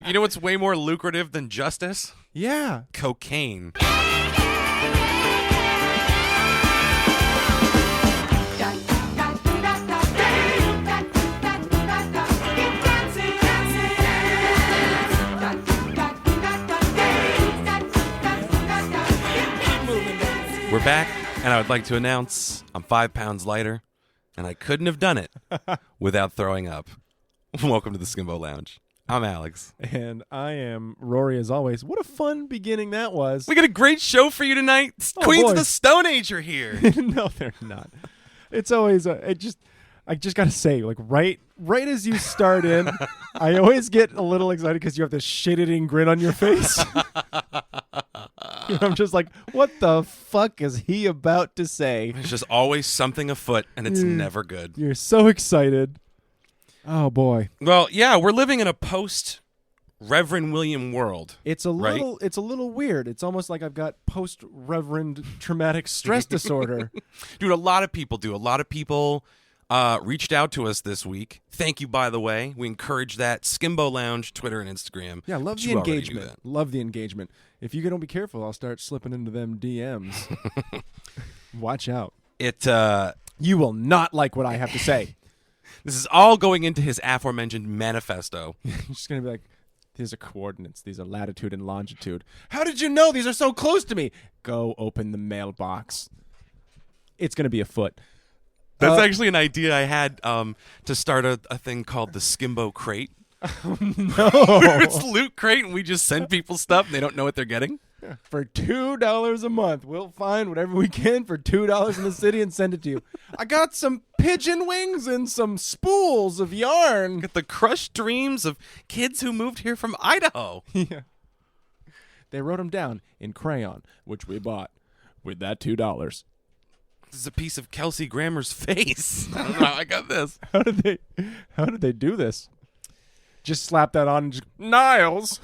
You know what's way more lucrative than justice? Yeah. Cocaine. We're back, and I would like to announce I'm 5 pounds lighter, and I couldn't have done it without throwing up. Welcome to the Skimbo Lounge. I'm Alex. And I am Rory, as always. What a fun beginning that was. We got a great show for you tonight. Queens boy. of the Stone Age are here. No, they're not. It's always, I just got to say, like, right as you start in, I always get a little excited because you have this shit-eating grin on your face. I'm just like, what the fuck is he about to say? There's just always something afoot, and it's never good. You're so excited. Oh, boy. Well, yeah, we're living in a post-Reverend William world. It's a little weird. It's almost like I've got post-Reverend traumatic stress disorder. Dude, a lot of people do. A lot of people reached out to us this week. Thank you, by the way. We encourage that. Skimbo Lounge, Twitter and Instagram. Yeah, love the engagement. Love the engagement. If you don't be careful, I'll start slipping into them DMs. Watch out. You will not like what I have to say. This is all going into his aforementioned manifesto. You're just going to be like, these are coordinates. These are latitude and longitude. How did you know these are so close to me? Go open the mailbox. It's going to be a foot. That's actually an idea I had to start a thing called the Skimbo Crate. No. It's Loot Crate, and we just send people stuff, and they don't know what they're getting. For $2 a month, we'll find whatever we can for $2 in the city and send it to you. I got some pigeon wings and some spools of yarn. Got the crushed dreams of kids who moved here from Idaho. Yeah. They wrote them down in crayon, which we bought with that $2. This is a piece of Kelsey Grammer's face. I don't know how I got this. How did they do this? Just slap that on and just, Niles.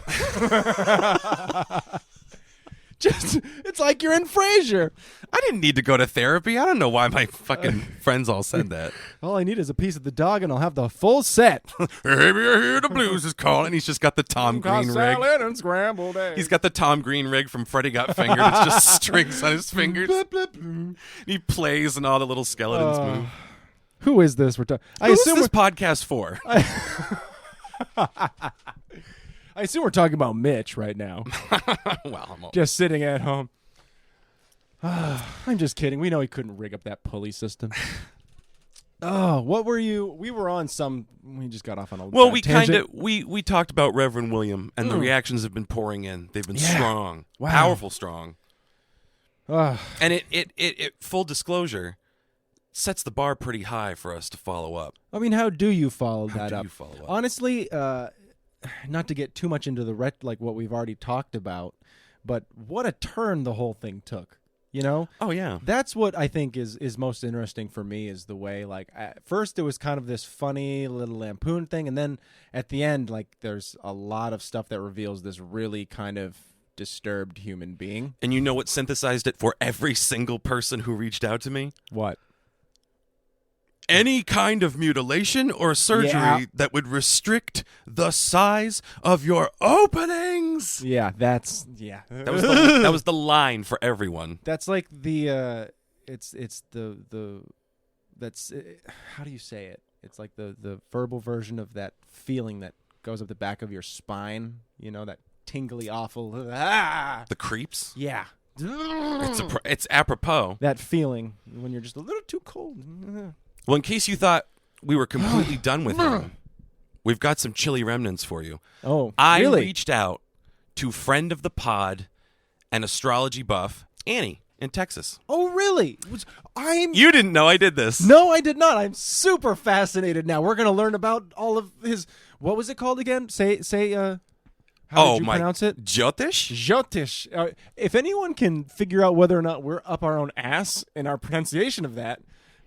It's like you're in Frasier. I didn't need to go to therapy. I don't know why my fucking friends all said that. All I need is a piece of the dog, and I'll have the full set. Maybe I hear the blues is calling. He's just got the Tom Green rig. Salad and scrambled eggs. He's got the Tom Green rig from Freddy Got Fingered. It's just strings on his fingers. He plays, and all the little skeletons move. Who is this? Who's this podcast for? I assume we're talking about Mitch right now. Well, I'm just sitting at home. I'm just kidding. We know he couldn't rig up that pulley system. Oh, what were you? We were on some. We just got off on a tangent. We talked about Reverend William, and the reactions have been pouring in. They've been strong, powerful, strong. And it full disclosure sets the bar pretty high for us to follow up. I mean, how do you follow that How up? do you follow up? Honestly, not to get too much into the like what we've already talked about, but what a turn the whole thing took. You know? Oh, yeah. That's what I think is most interesting for me, is the way, like, at first it was kind of this funny little lampoon thing, and then at the end, like, there's a lot of stuff that reveals this really kind of disturbed human being. And you know what synthesized it for every single person who reached out to me? What? Any kind of mutilation or surgery that would restrict the size of your openings. Yeah, That was the line for everyone. That's like the how do you say it? It's like the verbal version of that feeling that goes up the back of your spine. You know, that tingly, awful. The creeps. Yeah. It's apropos. That feeling when you're just a little too cold. Well, in case you thought we were completely done with him, we've got some chilly remnants for you. Oh, I really? reached out to friend of the pod and astrology buff, Annie, in Texas. Oh, really? You didn't know I did this. No, I did not. I'm super fascinated now. We're going to learn about all of his... What was it called again? Say how did you pronounce it? Jyotish? Jyotish. If anyone can figure out whether or not we're up our own ass in our pronunciation of that,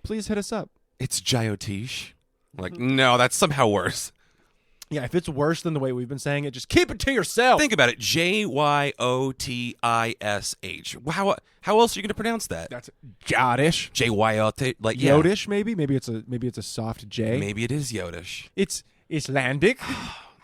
please hit us up. It's Jyotish. Like, no, that's somehow worse. Yeah, if it's worse than the way we've been saying it, just keep it to yourself. Think about it. Jyotish. How else are you going to pronounce that? That's Jyotish. Jyotish. Like, yeah. Yodish, maybe? Maybe it's a soft J. Maybe it is Yodish. It's Icelandic.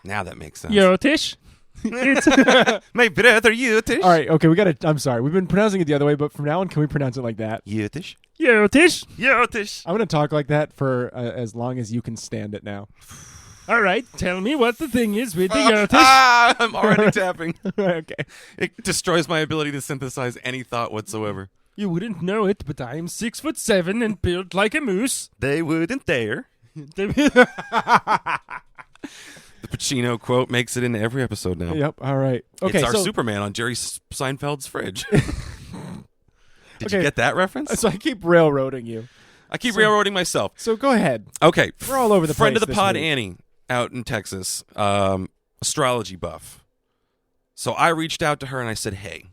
Now that makes sense. Yotish. My brother Yutish. All right, okay, I'm sorry. We've been pronouncing it the other way, but from now on, can we pronounce it like that? Yutish. Yotish. Yutish. I'm going to talk like that for as long as you can stand it now. All right, tell me what the thing is with the Yotish. I'm already tapping. Okay. It destroys my ability to synthesize any thought whatsoever. You wouldn't know it, but I'm 6'7" and built like a moose. They wouldn't dare. The Pacino quote makes it into every episode now. Yep, all right. Okay, it's our Superman on Jerry Seinfeld's fridge. Did you get that reference? So I keep railroading you. I keep railroading myself. So go ahead. Okay. We're all over the friend place of the this pod, week. Annie, out in Texas, astrology buff. So I reached out to her and I said, hey,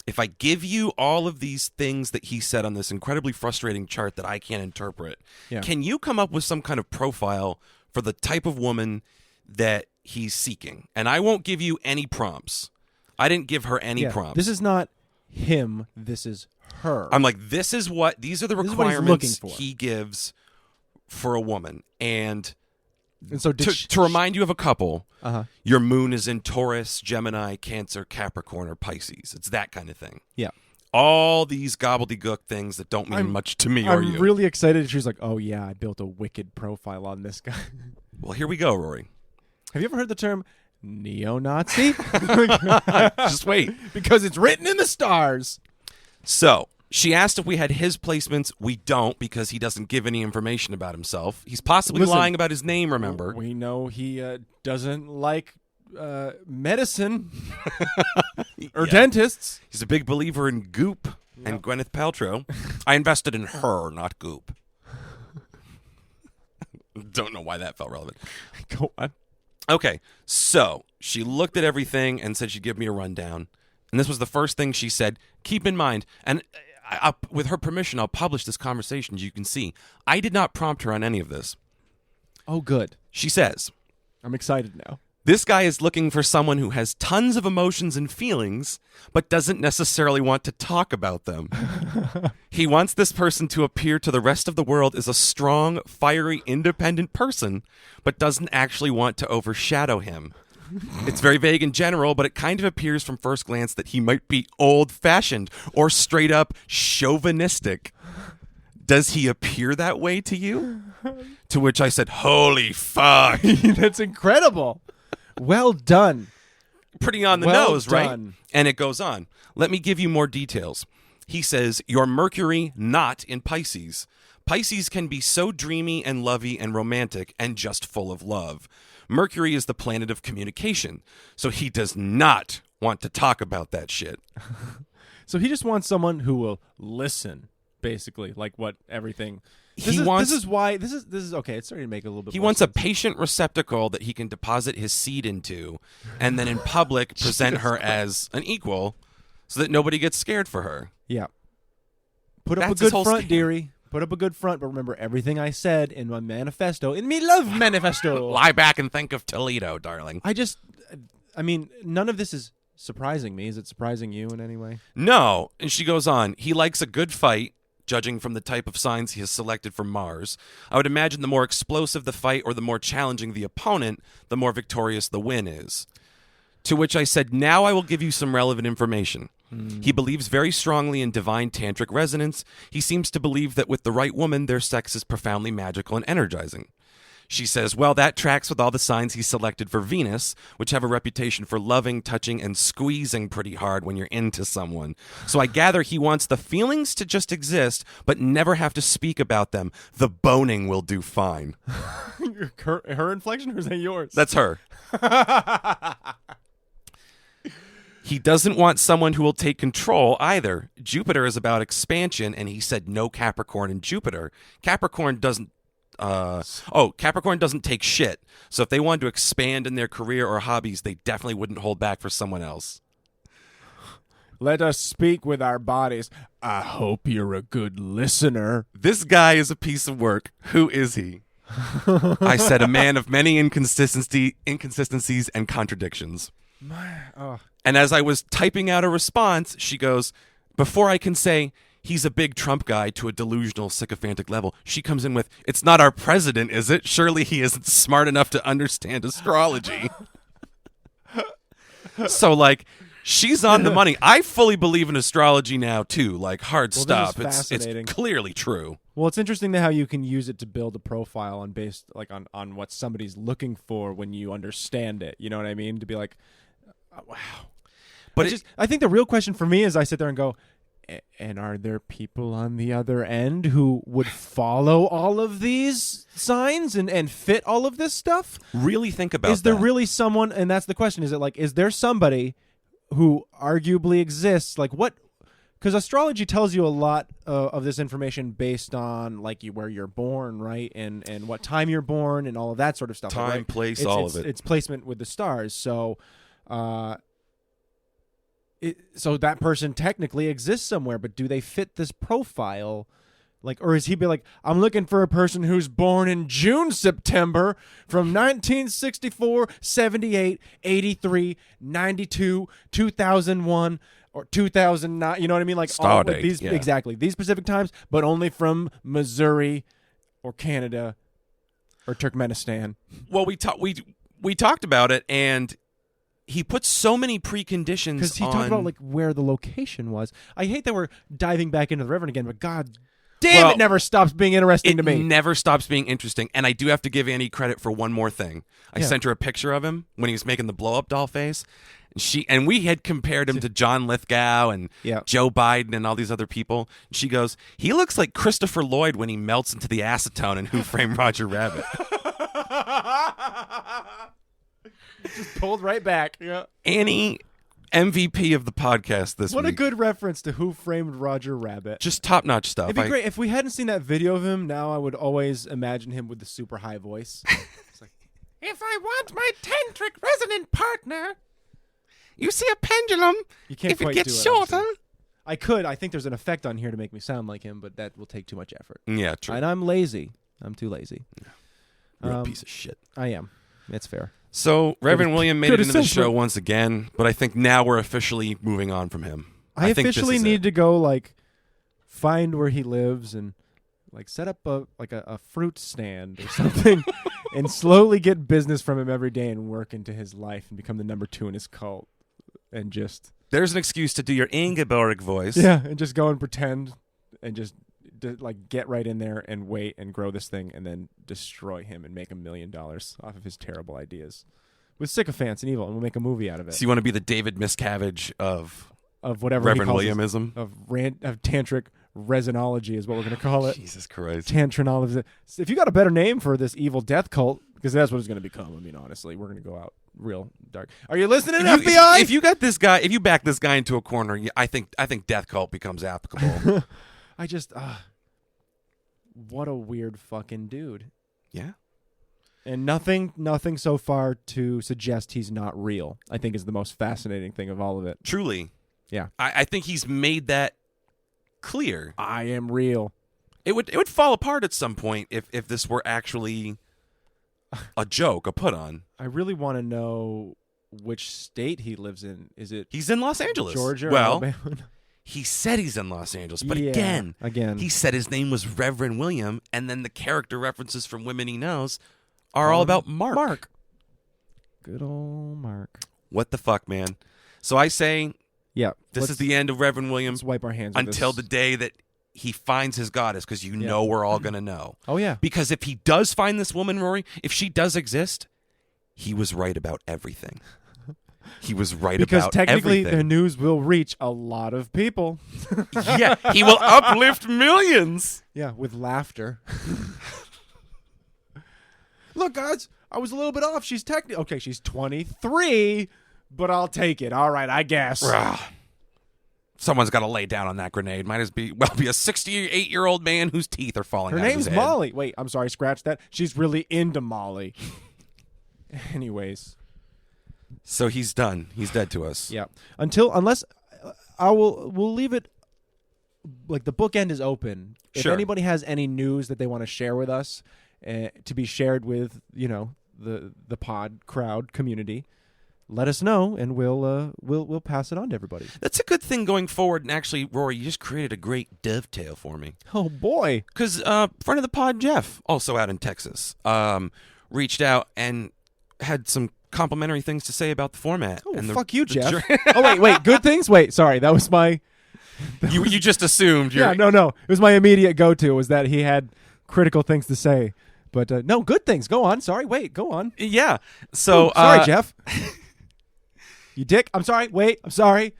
if I give you all of these things that he said on this incredibly frustrating chart that I can't interpret, can you come up with some kind of profile for the type of woman that he's seeking? And I won't give you any prompts. I didn't give her any prompts. This is not him. This is her. I'm like, these are the requirements he gives for a woman. And so to remind you of a couple, your moon is in Taurus, Gemini, Cancer, Capricorn, or Pisces. It's that kind of thing. Yeah. All these gobbledygook things that don't mean much to me or you. I'm really excited. She's like, oh, yeah, I built a wicked profile on this guy. Well, here we go, Rory. Have you ever heard the term neo-Nazi? Just wait. Because it's written in the stars. So, she asked if we had his placements. We don't, because he doesn't give any information about himself. He's possibly lying about his name, remember? We know he doesn't like medicine or dentists. He's a big believer in Goop and Gwyneth Paltrow. I invested in her, not Goop. Don't know why that felt relevant. Go on. Okay, so she looked at everything and said she'd give me a rundown. And this was the first thing she said. Keep in mind, and with her permission, I'll publish this conversation so you can see. I did not prompt her on any of this. Oh, good. She says, I'm excited now. This guy is looking for someone who has tons of emotions and feelings, but doesn't necessarily want to talk about them. He wants this person to appear to the rest of the world as a strong, fiery, independent person, but doesn't actually want to overshadow him. It's very vague in general, but it kind of appears from first glance that he might be old-fashioned or straight-up chauvinistic. Does he appear that way to you? To which I said, holy fuck. That's incredible. Well done. Pretty on the nose, right? And it goes on. Let me give you more details. He says, your Mercury not in Pisces. Pisces can be so dreamy and lovey and romantic and just full of love. Mercury is the planet of communication, so he does not want to talk about that shit. So he just wants someone who will listen, basically, like what everything... This is okay. It's starting to make a little bit. He wants a patient receptacle that he can deposit his seed into, and then in public present her as an equal, so that nobody gets scared for her. Yeah. Put up a good front, dearie. Put up a good front, but remember everything I said in my manifesto, in me love manifesto. Lie back and think of Toledo, darling. I mean, none of this is surprising me. Is it surprising you in any way? No. And she goes on. He likes a good fight. Judging from the type of signs he has selected for Mars. I would imagine the more explosive the fight or the more challenging the opponent, the more victorious the win is. To which I said, now I will give you some relevant information. He believes very strongly in divine tantric resonance. He seems to believe that with the right woman, their sex is profoundly magical and energizing. She says, well, that tracks with all the signs he selected for Venus, which have a reputation for loving, touching, and squeezing pretty hard when you're into someone. So I gather he wants the feelings to just exist, but never have to speak about them. The boning will do fine. Her inflection, or is that yours? That's her. He doesn't want someone who will take control either. Jupiter is about expansion, and he said no Capricorn in Jupiter. Capricorn doesn't take shit. So if they wanted to expand in their career or hobbies, they definitely wouldn't hold back for someone else. Let us speak with our bodies. I hope you're a good listener. This guy is a piece of work. Who is he? I said a man of many inconsistencies and contradictions. And as I was typing out a response, she goes, before I can say, he's a big Trump guy to a delusional, sycophantic level, she comes in with, it's not our president, is it? Surely he isn't smart enough to understand astrology. So, like, she's on the money. I fully believe in astrology now, too. Like, hard stop. It's clearly true. Well, it's interesting how you can use it to build a profile on what somebody's looking for when you understand it. You know what I mean? To be like, oh, wow. But I think the real question for me is I sit there and go, and are there people on the other end who would follow all of these signs and fit all of this stuff? Really think about Is there really someone, and that's the question, is there somebody who arguably exists? Like what? Because astrology tells you a lot of this information based on like where you're born, right? And what time you're born and all of that sort of stuff. Time, right? place, all of it. It's placement with the stars. So so that person technically exists somewhere, but do they fit this profile? Like, or is he be like, I'm looking for a person who's born in June, September from 1964, 78, 83, 92, 2001, or 2009. You know what I mean? Like Star date, exactly these specific times, but only from Missouri or Canada or Turkmenistan. Well, we talked about it, and he puts so many preconditions because he talked about like where the location was. I hate that we're diving back into the Reverend again, but God damn, it never stops being interesting to me. It never stops being interesting, and I do have to give Annie credit for one more thing. I sent her a picture of him when he was making the blow-up doll face, and we had compared him to John Lithgow and Joe Biden and all these other people. And she goes, he looks like Christopher Lloyd when he melts into the acetone in Who Framed Roger Rabbit. Just pulled right back. Yeah. Annie, MVP of the podcast this week. What a good reference to Who Framed Roger Rabbit. Just top-notch stuff. It'd be great. If we hadn't seen that video of him, now I would always imagine him with the super high voice. It's like, if I want my tantric resonant partner, you see a pendulum. You can't if it gets shorter. I could. I think there's an effect on here to make me sound like him, but that will take too much effort. Yeah, true. And I'm lazy. I'm too lazy. Real piece of shit. I am. It's fair. So, Reverend William made it into the show once again, but I think now we're officially moving on from him. I officially need to go, like, find where he lives and, like, set up a fruit stand or something and slowly get business from him every day and work into his life and become the number 2 in his cult and just... There's an excuse to do your Ingeborg voice. Yeah, and just go and pretend and just... like get right in there and wait and grow this thing and then destroy him and make $1 million off of his terrible ideas with sycophants and evil, and we'll make a movie out of it. So you want to be the David Miscavige of whatever Reverend Williamism? Of tantric resonology is what we're going to call it. Jesus Christ. Tantrinology. If you got a better name for this evil death cult, because that's what it's going to become. I mean, honestly, we're going to go out real dark. Are you listening, FBI? If you got this guy, if you back this guy into a corner, I think death cult becomes applicable. I just, what a weird fucking dude. Yeah. And nothing so far to suggest he's not real, I think is the most fascinating thing of all of it. Truly. Yeah. I think he's made that clear. I am real. It would fall apart at some point if this were actually a joke, a put on. I really want to know which state he lives in. Is it He's in Los Angeles. Georgia or well, Alabama? He said he's in Los Angeles, but again, he said his name was Reverend William, and then the character references from Women He Knows are all about Mark. Good old Mark. What the fuck, man? So I say, this is the end of Reverend William. Let's wipe our hands until the day that he finds his goddess, because you know we're all going to know. Oh, yeah. Because if he does find this woman, Rory, if she does exist, he was right about everything. He was right about everything. Because technically the news will reach a lot of people. Yeah, he will uplift millions. Yeah, with laughter. Look, guys, I was a little bit off. She's okay, she's 23, but I'll take it. All right, I guess. Someone's got to lay down on that grenade. Might as be a 68-year-old man whose teeth are falling out of his head. Her name's Molly. Wait, I'm sorry, scratch that. She's really into Molly. Anyways. So he's done. He's dead to us. Yeah. Unless we'll leave it like the bookend is open. If anybody has any news that they want to share with us, to be shared with, the pod crowd community, let us know and we'll pass it on to everybody. That's a good thing going forward. And actually, Rory, you just created a great dovetail for me. Oh boy. Because friend of the pod, Jeff, also out in Texas, reached out and had some complimentary things to say about the format. Oh, and fuck you, Jeff. Oh, wait, good things? Wait, sorry, that was my... You just assumed. Yeah, no. It was my immediate go-to was that he had critical things to say. But no, good things. Go on. Sorry, wait, go on. Yeah. So... sorry, Jeff. You dick. I'm sorry. Wait, I'm sorry.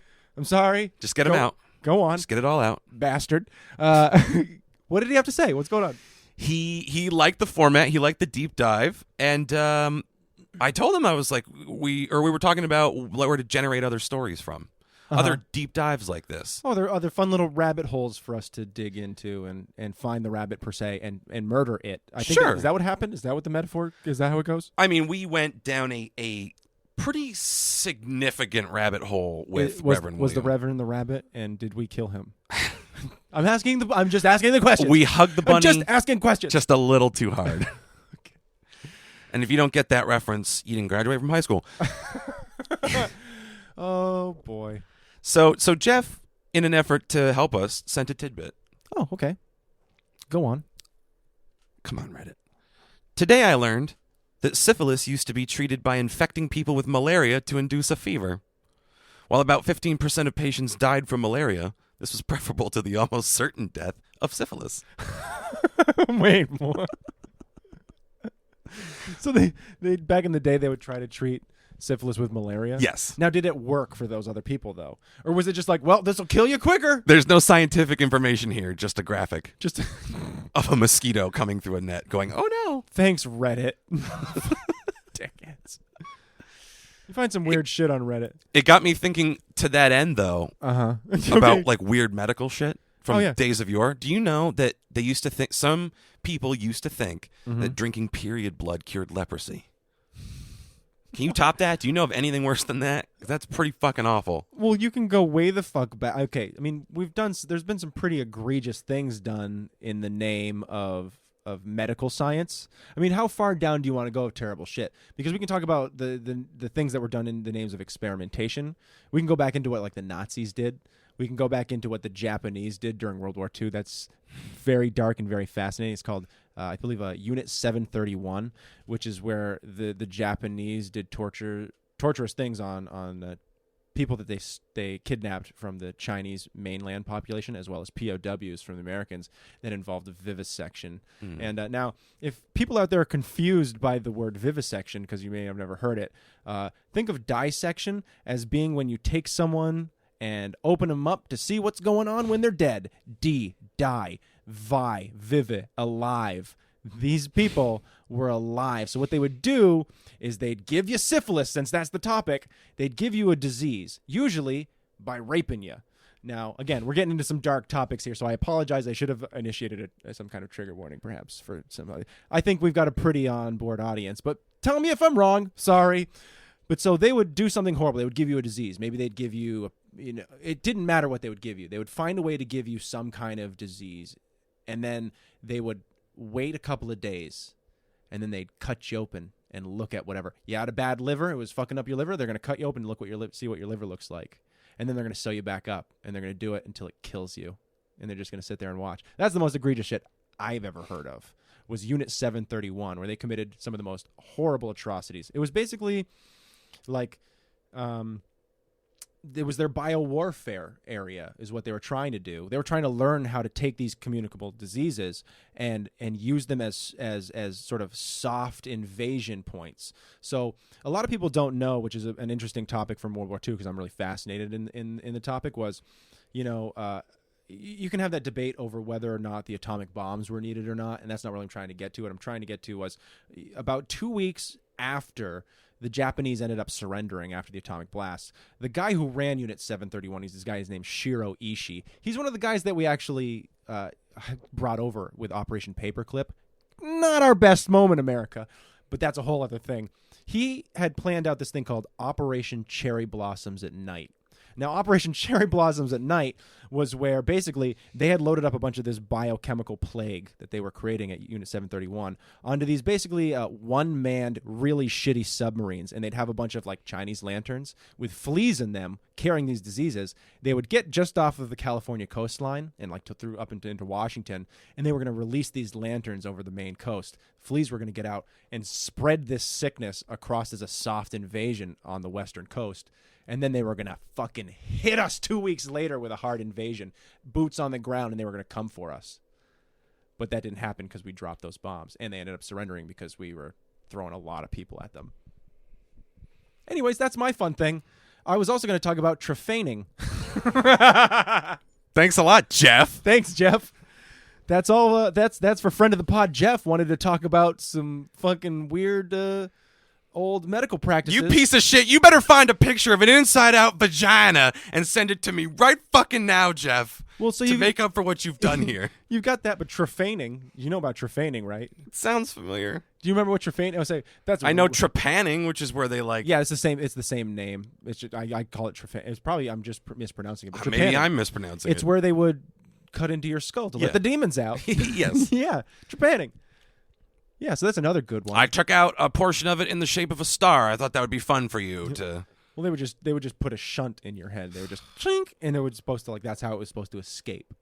Just get him out. Go on. Just get it all out. Bastard. What did he have to say? What's going on? He liked the format. He liked the deep dive. And I told him, I was like, we were talking about where to generate other stories from. Other deep dives like this. Oh, there are other fun little rabbit holes for us to dig into and find the rabbit per se and murder it. I think sure. Is that what happened? Is that what the metaphor? Is that how it goes? I mean, we went down a pretty significant rabbit hole with Reverend William. Was the Reverend the rabbit, and did we kill him? I'm just asking the question. We hugged the bunny. I'm just asking questions. Just a little too hard. Okay. And if you don't get that reference, you didn't graduate from high school. Oh boy. So Jeff, in an effort to help us, sent a tidbit. Oh, okay. Go on. Come on, Reddit. Today I learned that syphilis used to be treated by infecting people with malaria to induce a fever. While about 15% of patients died from malaria, this was preferable to the almost certain death of syphilis. Wait, what? So they back in the day they would try to treat syphilis with malaria? Yes. Now, did it work for those other people, though? Or was it just like, well, this will kill you quicker? There's no scientific information here, just a graphic. Just of a mosquito coming through a net going, oh no. Thanks, Reddit. Dickheads. You find some weird shit on Reddit. It got me thinking to that end, though, about like weird medical shit from days of yore. Do you know that they used to think, some people used to think that drinking period blood cured leprosy? Can you top that? Do you know of anything worse than that? That's pretty fucking awful. Well, you can go way the fuck back. Okay, I mean, there's been some pretty egregious things done in the name of medical science. I mean, how far down do you want to go of terrible shit? Because we can talk about the things that were done in the names of experimentation. We can go back into what like the Nazis did. We can go back into what the Japanese did during World War II. That's very dark and very fascinating. It's called, I believe, Unit 731, which is where the Japanese did torturous things on people that they kidnapped from the Chinese mainland population, as well as POWs from the Americans, that involved a vivisection. And now, if people out there are confused by the word vivisection, because you may have never heard it, think of dissection as being when you take someone and open them up to see what's going on when they're dead. Die, vivi, alive. These people were alive. So what they would do is they'd give you syphilis, since that's the topic. They'd give you a disease, usually by raping you. Now, again, we're getting into some dark topics here, so I apologize. I should have initiated some kind of trigger warning, perhaps, for somebody. I think we've got a pretty on-board audience, but tell me if I'm wrong. Sorry. But so they would do something horrible. They would give you a disease. Maybe they'd give you, it didn't matter what they would give you. They would find a way to give you some kind of disease, and then they would wait a couple of days, and then they'd cut you open and look at whatever. You had a bad liver. It was fucking up your liver. They're going to cut you open and look see what your liver looks like. And then they're going to sew you back up, and they're going to do it until it kills you. And they're just going to sit there and watch. That's the most egregious shit I've ever heard of, was Unit 731, where they committed some of the most horrible atrocities. It was basically like, it was their biowarfare area is what they were trying to do. They were trying to learn how to take these communicable diseases and use them as sort of soft invasion points. So a lot of people don't know, which is an interesting topic from World War II, because I'm really fascinated in the topic, was, you can have that debate over whether or not the atomic bombs were needed or not, and that's not what I'm trying to get to. What I'm trying to get to was about 2 weeks after the Japanese ended up surrendering after the atomic blast, the guy who ran Unit 731, this guy is named Shiro Ishii. He's one of the guys that we actually brought over with Operation Paperclip. Not our best moment, America, but that's a whole other thing. He had planned out this thing called Operation Cherry Blossoms at Night. Now, Operation Cherry Blossoms at Night was where basically they had loaded up a bunch of this biochemical plague that they were creating at Unit 731 onto these basically one-manned, really shitty submarines, and they'd have a bunch of like Chinese lanterns with fleas in them carrying these diseases. They would get just off of the California coastline and like through up into Washington, and they were going to release these lanterns over the Maine coast. Fleas were going to get out and spread this sickness across as a soft invasion on the western coast. And then they were going to fucking hit us 2 weeks later with a hard invasion. Boots on the ground, and they were going to come for us. But that didn't happen because we dropped those bombs. And they ended up surrendering because we were throwing a lot of people at them. Anyways, that's my fun thing. I was also going to talk about trephaning. Thanks a lot, Jeff. Thanks, Jeff. That's all. That's for friend of the pod, Jeff. Wanted to talk about some fucking weird... old medical practices. You piece of shit. You better find a picture of an inside-out vagina and send it to me right fucking now, Jeff. Well, so to make up for what you've done here. You've got that, but trephaning. You know about trephaning, right? It sounds familiar. Do you remember what trephaning? I know trepanning, which is where they like. Yeah, it's the same. It's the same name. It's just, I call it trephaning. It's probably I'm just mispronouncing it. But maybe I'm mispronouncing it. It's where they would cut into your skull to let the demons out. Yes. Yeah, trepanning. Yeah, so that's another good one. I took out a portion of it in the shape of a star. I thought that would be fun for you to. Well, they would just put a shunt in your head. They would just chink, and it was supposed to that's how it was supposed to escape.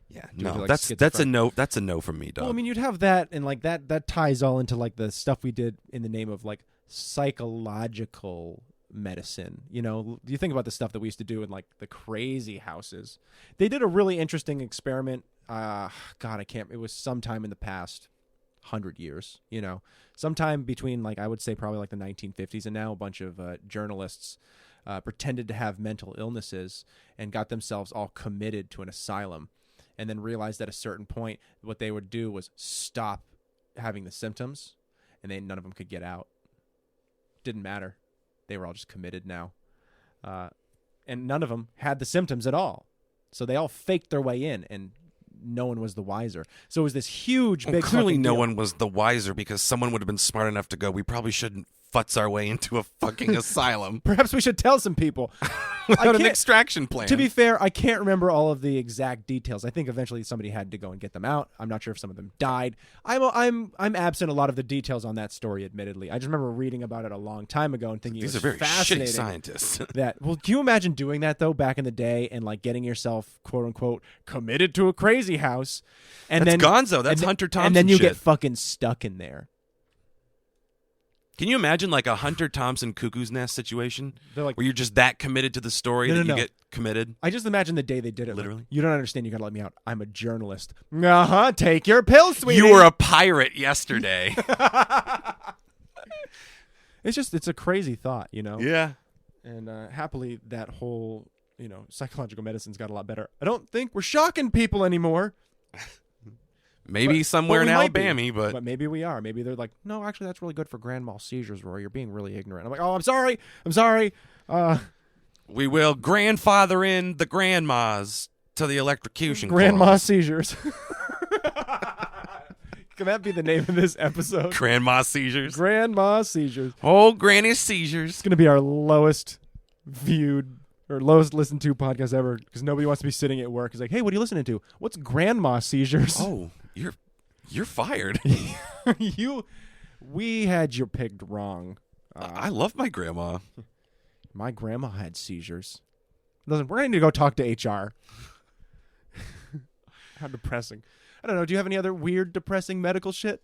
Yeah, no, that's a no. That's a no from me, dog. Well, I mean, you'd have that, and like that ties all into like the stuff we did in the name of like psychological medicine. You know, you think about the stuff that we used to do in like the crazy houses. They did a really interesting experiment. God, I can't. It was sometime in the past 100 years. You know, sometime between like I would say probably like the 1950s and now. A bunch of journalists pretended to have mental illnesses and got themselves all committed to an asylum. And then realized at a certain point what they would do was stop having the symptoms, and none of them could get out. Didn't matter. They were all just committed now. And none of them had the symptoms at all. So they all faked their way in, and no one was the wiser. So it was this huge, big clearly no deal. one was the wiser because someone would have been smart enough to go, we probably shouldn't futz our way into a fucking asylum. Perhaps we should tell some people. Without an extraction plan. To be fair, I can't remember all of the exact details. I think eventually somebody had to go and get them out. I'm not sure if some of them died. I'm absent a lot of the details on that story, admittedly. I just remember reading about it a long time ago and thinking these it was are very fascinating. shitty scientists. Well, can you imagine doing that though back in the day and like getting yourself quote unquote committed to a crazy house, and that's then Gonzo. That's Hunter Thompson. and then you shit. get fucking stuck in there. Can you imagine like a Hunter Thompson Cuckoo's Nest situation Like, where you're just that committed to the story that you get committed? I just imagine the day they did it. Literally. Like, you don't understand. You got to let me out. I'm a journalist. Take your pill, sweetie. You were a pirate yesterday. It's a crazy thought, you know? Yeah. And happily that whole, psychological medicine's got a lot better. I don't think we're shocking people anymore. Maybe somewhere in Alabama, but maybe we are. Maybe they're like, no, actually, that's really good for grand mal seizures, Rory. You're being really ignorant. I'm like, oh, I'm sorry. We will grandfather in the grandmas to the electrocution. Grandma seizures. Can that be the name of this episode? Grandma seizures. Grandma seizures. Oh, granny seizures. It's going to be our lowest viewed or lowest listened to podcast ever because nobody wants to be sitting at work. It's like, hey, what are you listening to? What's grandma seizures? Oh, you're fired. We had you picked wrong. I love my grandma. My grandma had seizures. Listen, we're going to need to go talk to HR. How depressing. I don't know. Do you have any other weird, depressing medical shit?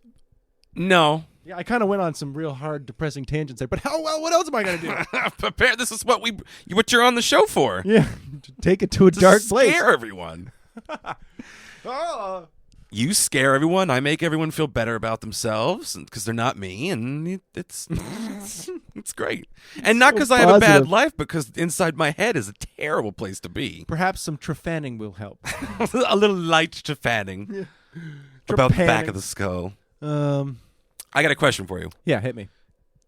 No. Yeah, I kind of went on some real hard, depressing tangents there. But what else am I going to do? Prepare. This is what you're on the show for. Yeah, take it to a dark place. Scare everyone. Oh. You scare everyone. I make everyone feel better about themselves because they're not me, and it's great. And not because I have a bad life, because inside my head is a terrible place to be. Perhaps some trefanning will help. A little light trefanning about the back of the skull. I got a question for you. Yeah, hit me.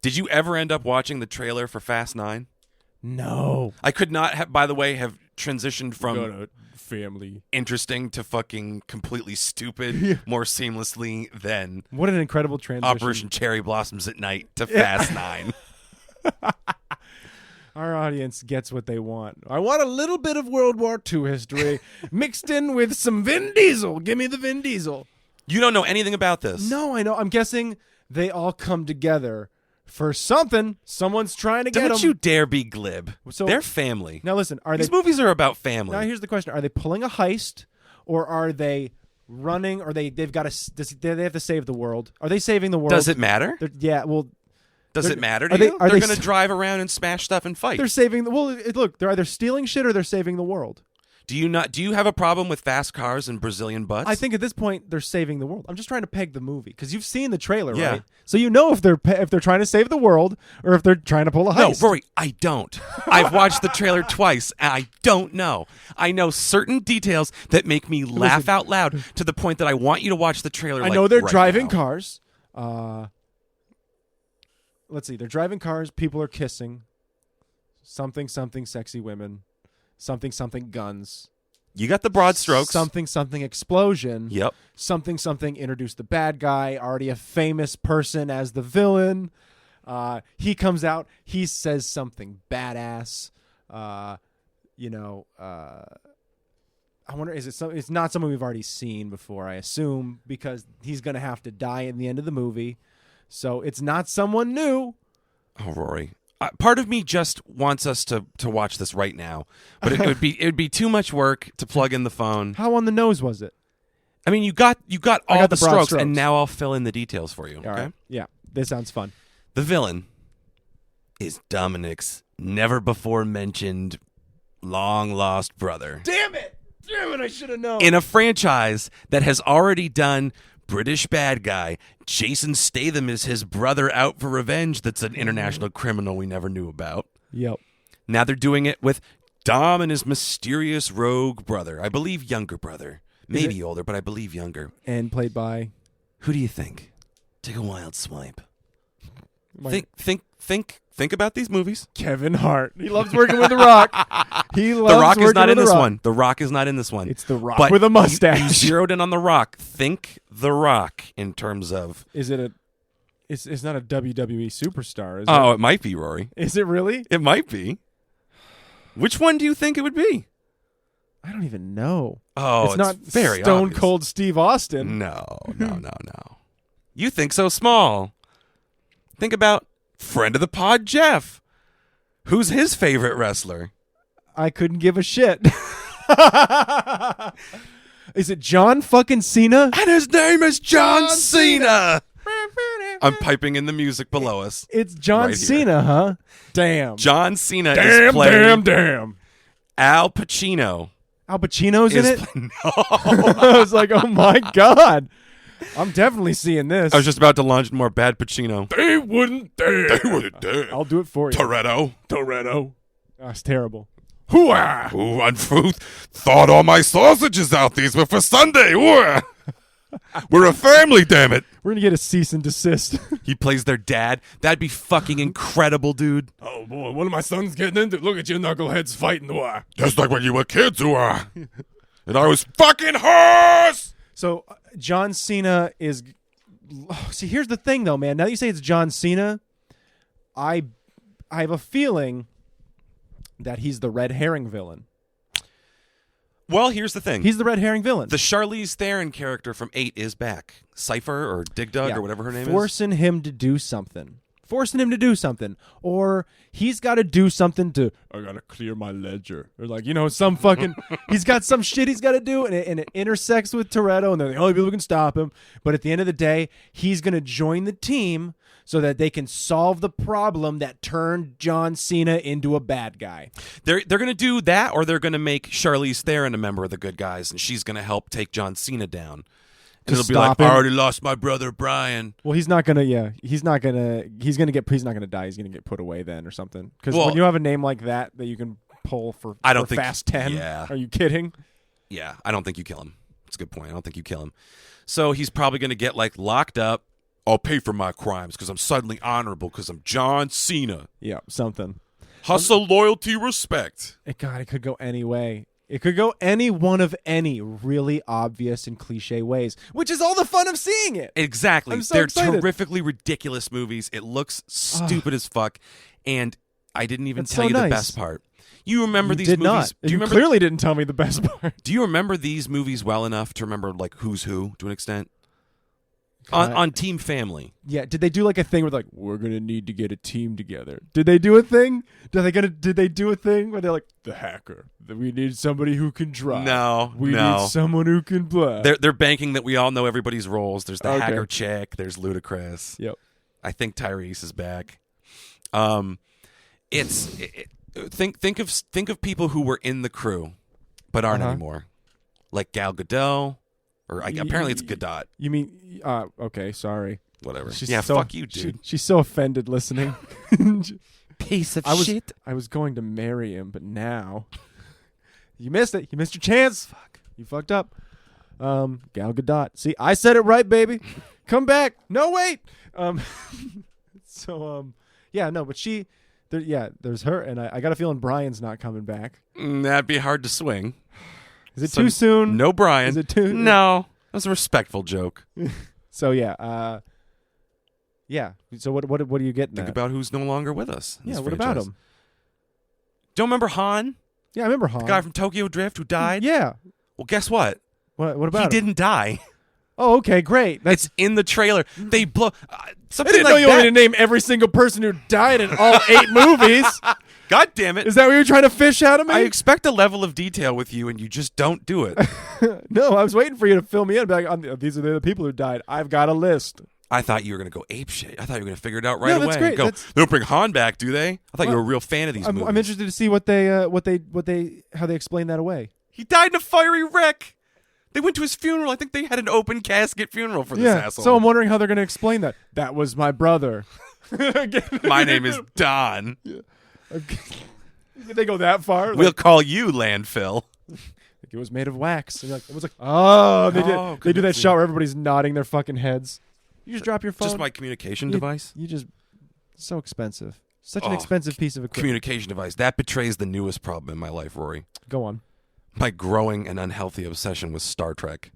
Did you ever end up watching the trailer for Fast 9? No. I could not have, by the way, have transitioned from family interesting to fucking completely stupid more seamlessly than what an incredible transition. Operation Cherry Blossoms at Night to Fast 9. Our audience gets what they want. I want a little bit of World War II history mixed in with some Vin Diesel. Give me the Vin Diesel. You don't know anything about this. No, I know. I'm guessing they all come together for something. Someone's trying to get them. Don't you dare be glib. So, they're family. Now listen, These movies are about family. Now here's the question: are they pulling a heist, or are they running? Or they've got to? They have to save the world. Are they saving the world? Does it matter? Yeah. Well. Does it matter to you? They're going to drive around and smash stuff and fight. They're saving the look, they're either stealing shit or they're saving the world. Do you have a problem with fast cars and Brazilian butts? I think at this point they're saving the world. I'm just trying to peg the movie because you've seen the trailer, Yeah. right? So you know if they're trying to save the world or if they're trying to pull a heist. No, Rory, I don't. I've watched the trailer twice, and I don't know. I know certain details that make me laugh out loud to the point that I want you to watch the trailer. I know they're right driving now. cars. Let's see. They're driving cars. People are kissing. Something, sexy women. Something, guns. You got the broad strokes. Something, explosion. Yep. Something, introduce the bad guy. Already a famous person as the villain. He comes out. He says something badass. I wonder, is it it's not someone we've already seen before, I assume, because he's going to have to die in the end of the movie. So it's not someone new. Oh, Rory. Part of me just wants us to watch this right now, but it would be too much work to plug in the phone. How on the nose was it? I mean, you got all the broad strokes, and now I'll fill in the details for you. All okay? right. Yeah, this sounds fun. The villain is Dominic's never before mentioned long lost brother. Damn it! I should have known. In a franchise that has already done British bad guy, Jason Statham is his brother out for revenge that's an international criminal we never knew about. Yep. Now they're doing it with Dom and his mysterious rogue brother. I believe younger brother. Maybe older, but I believe younger. And played by? Who do you think? Take a wild swipe. Think about these movies. Kevin Hart. He loves working with The Rock. The Rock is not in this one. The Rock is not in this one. It's The Rock but with a mustache. You zeroed in on The Rock. Think The Rock in terms of... Is it It's not a WWE superstar, is it? Oh, it might be, Rory. Is it really? It might be. Which one do you think it would be? I don't even know. Oh, it's not very Stone obvious. Cold Steve Austin. No. You think so small. Think about friend of the pod, Jeff. Who's his favorite wrestler? I couldn't give a shit. Is it John fucking Cena? And his name is John Cena. I'm piping in the music below us. It's John right Cena, huh? Damn. John Cena is playing damn. Al Pacino. Al Pacino's in it? No. I was like, oh my God. I'm definitely seeing this. I was just about to launch more bad Pacino. They wouldn't dare. I'll do it for you. Toretto. Oh, it's terrible. Hooah! Who on truth thought all my sausages out these were for Sunday. Hooah! We're a family, damn it. We're going to get a cease and desist. He plays their dad. That'd be fucking incredible, dude. Oh boy, what are my sons getting into? Look at you knuckleheads fighting. Hooah! Just like when you were kids, hooah. And I was fucking hoarse. So John Cena is... See, here's the thing, though, man. Now that you say it's John Cena, I have a feeling that he's the red herring villain. Well, here's the thing. He's the red herring villain. The Charlize Theron character from 8 is back. Cypher or Dig Dug or whatever her name is. Forcing him to do something. Or he's got to do something to, I got to clear my ledger. Or like, some fucking, he's got some shit he's got to do, and it intersects with Toretto, and they're the only people who can stop him. But at the end of the day, he's going to join the team so that they can solve the problem that turned John Cena into a bad guy. They're going to do that, or they're going to make Charlize Theron a member of the good guys, and she's going to help take John Cena down. And it'll be like, I already lost my brother Brian. Well, he's not gonna die. He's not gonna get put away then or something. Because when you have a name like that you can pull for Fast 10, yeah. Are you kidding? Yeah, I don't think you kill him. That's a good point. I don't think you kill him. So he's probably going to get locked up. I'll pay for my crimes because I'm suddenly honorable because I'm John Cena. Yeah, something. Hustle, loyalty, respect. It could go any way. It could go any one of any really obvious and cliche ways, which is all the fun of seeing it. Exactly. I'm so They're excited. terrifically ridiculous movies. It looks stupid as fuck. And I didn't even That's tell so you the nice. best part. You remember You these did movies? not. Do you You remember? clearly didn't tell me the best part. Do you remember these movies well enough to remember like who's who to an extent? On Team Family. Yeah, did they do like a thing where like we're gonna need to get a team together? Did they do a thing? Did they do a thing where they're like the hacker? We need somebody who can drive. No, we need someone who can play. They're banking that we all know everybody's roles. There's the hacker chick. There's Ludacris. Yep. I think Tyrese is back. Think of people who were in the crew but aren't anymore, like Gal Gadot, or apparently it's Gadot. You mean? Okay, sorry. Whatever. She's Fuck you, dude. She's so offended listening. Piece of shit. I was going to marry him, but now you missed it. You missed your chance. Fuck. You fucked up. Gal Gadot. See, I said it right, baby. Come back. No, wait. Yeah, no, but there's her, and I got a feeling Brian's not coming back. That'd be hard to swing. Is it too soon? No, Brian. Is it too? No, that's a respectful joke. So yeah. So what are you getting? Think at? about who's no longer with us. Yeah. What about him? Don't remember Han? Yeah, I remember Han. The guy from Tokyo Drift who died? Yeah. Well, guess what? What about he him? didn't die. Oh, okay, great. It's in the trailer. They blow something I didn't like know you that. wanted to name every single person who died in all 8 movies. God damn it. Is that what you're trying to fish out of me? I expect a level of detail with you, and you just don't do it. No, I was waiting for you to fill me in. Be like, these are the people who died. I've got a list. I thought you were going to go ape shit. I thought you were going to figure it out right away. That's great. And go, they don't bring Han back, do they? I thought you were a real fan of these movies. I'm interested to see how they explain that away. He died in a fiery wreck. They went to his funeral. I think they had an open casket funeral for this asshole. So I'm wondering how they're going to explain that. That was my brother. My name is Don. Yeah. Did they go that far? We'll call you Landfill. It was made of wax. And it was like, oh, they do that see. shot where everybody's nodding their fucking heads. You just drop your phone. Just my communication device? You just, so expensive. Such an expensive piece of equipment. Communication device. That betrays the newest problem in my life, Rory. Go on. My growing and unhealthy obsession with Star Trek.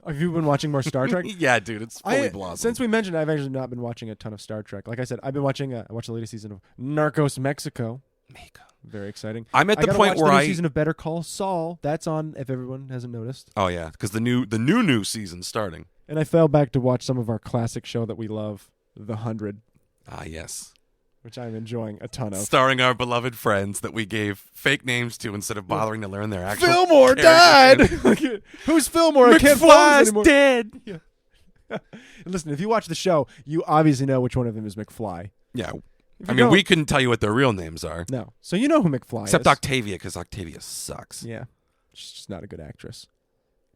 Have you been watching more Star Trek? Yeah, dude, it's fully blossomed. Since we mentioned it, I've actually not been watching a ton of Star Trek. Like I said, I've been watching. I watched the latest season of Narcos Mexico. Very exciting. I'm at the point where the new season of Better Call Saul. That's on. If everyone hasn't noticed. Oh yeah, because the new season's starting. And I fell back to watch some of our classic show that we love, The 100. Ah, yes. Which I'm enjoying a ton of. Starring our beloved friends that we gave fake names to instead of bothering to learn their actual Fillmore died! Who's Fillmore? I can't find McFly's dead! Yeah. Listen, if you watch the show, you obviously know which one of them is McFly. Yeah. I mean, we couldn't tell you what their real names are. No. So you know who McFly is. Except Octavia, because Octavia sucks. Yeah. She's just not a good actress.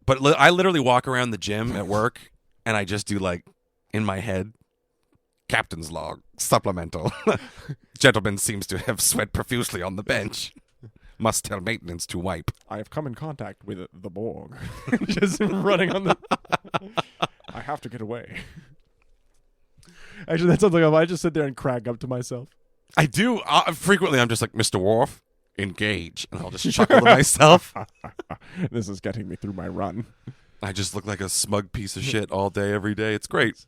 But I literally walk around the gym at work, and I just do, like, in my head, Captain's log, supplemental. Gentleman seems to have sweat profusely on the bench. Must tell maintenance to wipe. I have come in contact with the Borg. Just running on the... I have to get away. Actually, that sounds like I just sit there and crack up to myself. I do. Frequently, I'm just like, Mr. Worf, engage. And I'll just chuckle to myself. This is getting me through my run. I just look like a smug piece of shit all day, every day. It's great.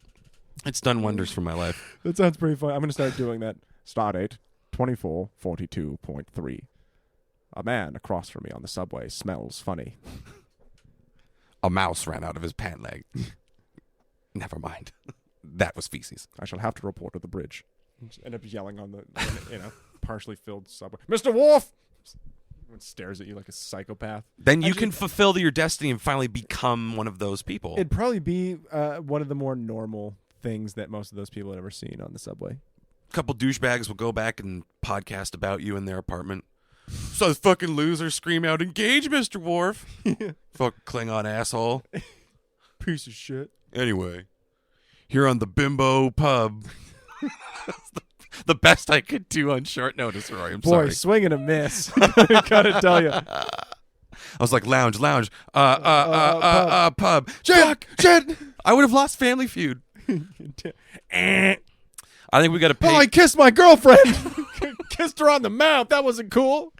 It's done wonders for my life. That sounds pretty fun. I'm going to start doing that. Stardate 2442.3. A man across from me on the subway smells funny. A mouse ran out of his pant leg. Never mind. That was feces. I shall have to report to the bridge. Just end up yelling on the partially filled subway. Mr. Worf! Everyone stares at you like a psychopath. Then you can fulfill your destiny and finally become one of those people. It'd probably be one of the more normal things that most of those people had ever seen on the subway. A couple douchebags will go back and podcast about you in their apartment. So the fucking loser scream out, engage, Mr. Worf. Fuck Klingon asshole. Piece of shit. Anyway, here on the Bimbo Pub. The best I could do on short notice, Rory. I'm sorry. Boy, swing and a miss. I gotta tell you. I was like, lounge, pub. Shit! I would have lost Family Feud. I think we got to pay. Oh, I kissed my girlfriend. Kissed her on the mouth. That wasn't cool.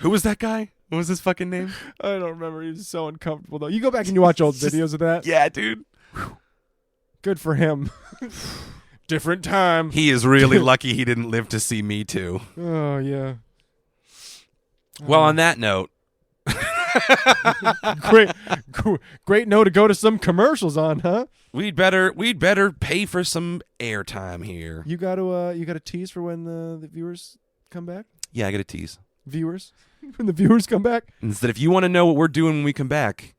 Who was that guy? What was his fucking name? I don't remember. He was so uncomfortable, though. You go back and you watch old videos of that. Yeah, dude. Good for him. different time. He is really lucky he didn't live to see Me Too. Oh, yeah. Well, on that note. Great note to go to some commercials on, huh? We'd better pay for some airtime here. You got to tease for when the viewers come back? Yeah, I got a tease. Viewers? When the viewers come back? Instead, if you want to know what we're doing when we come back,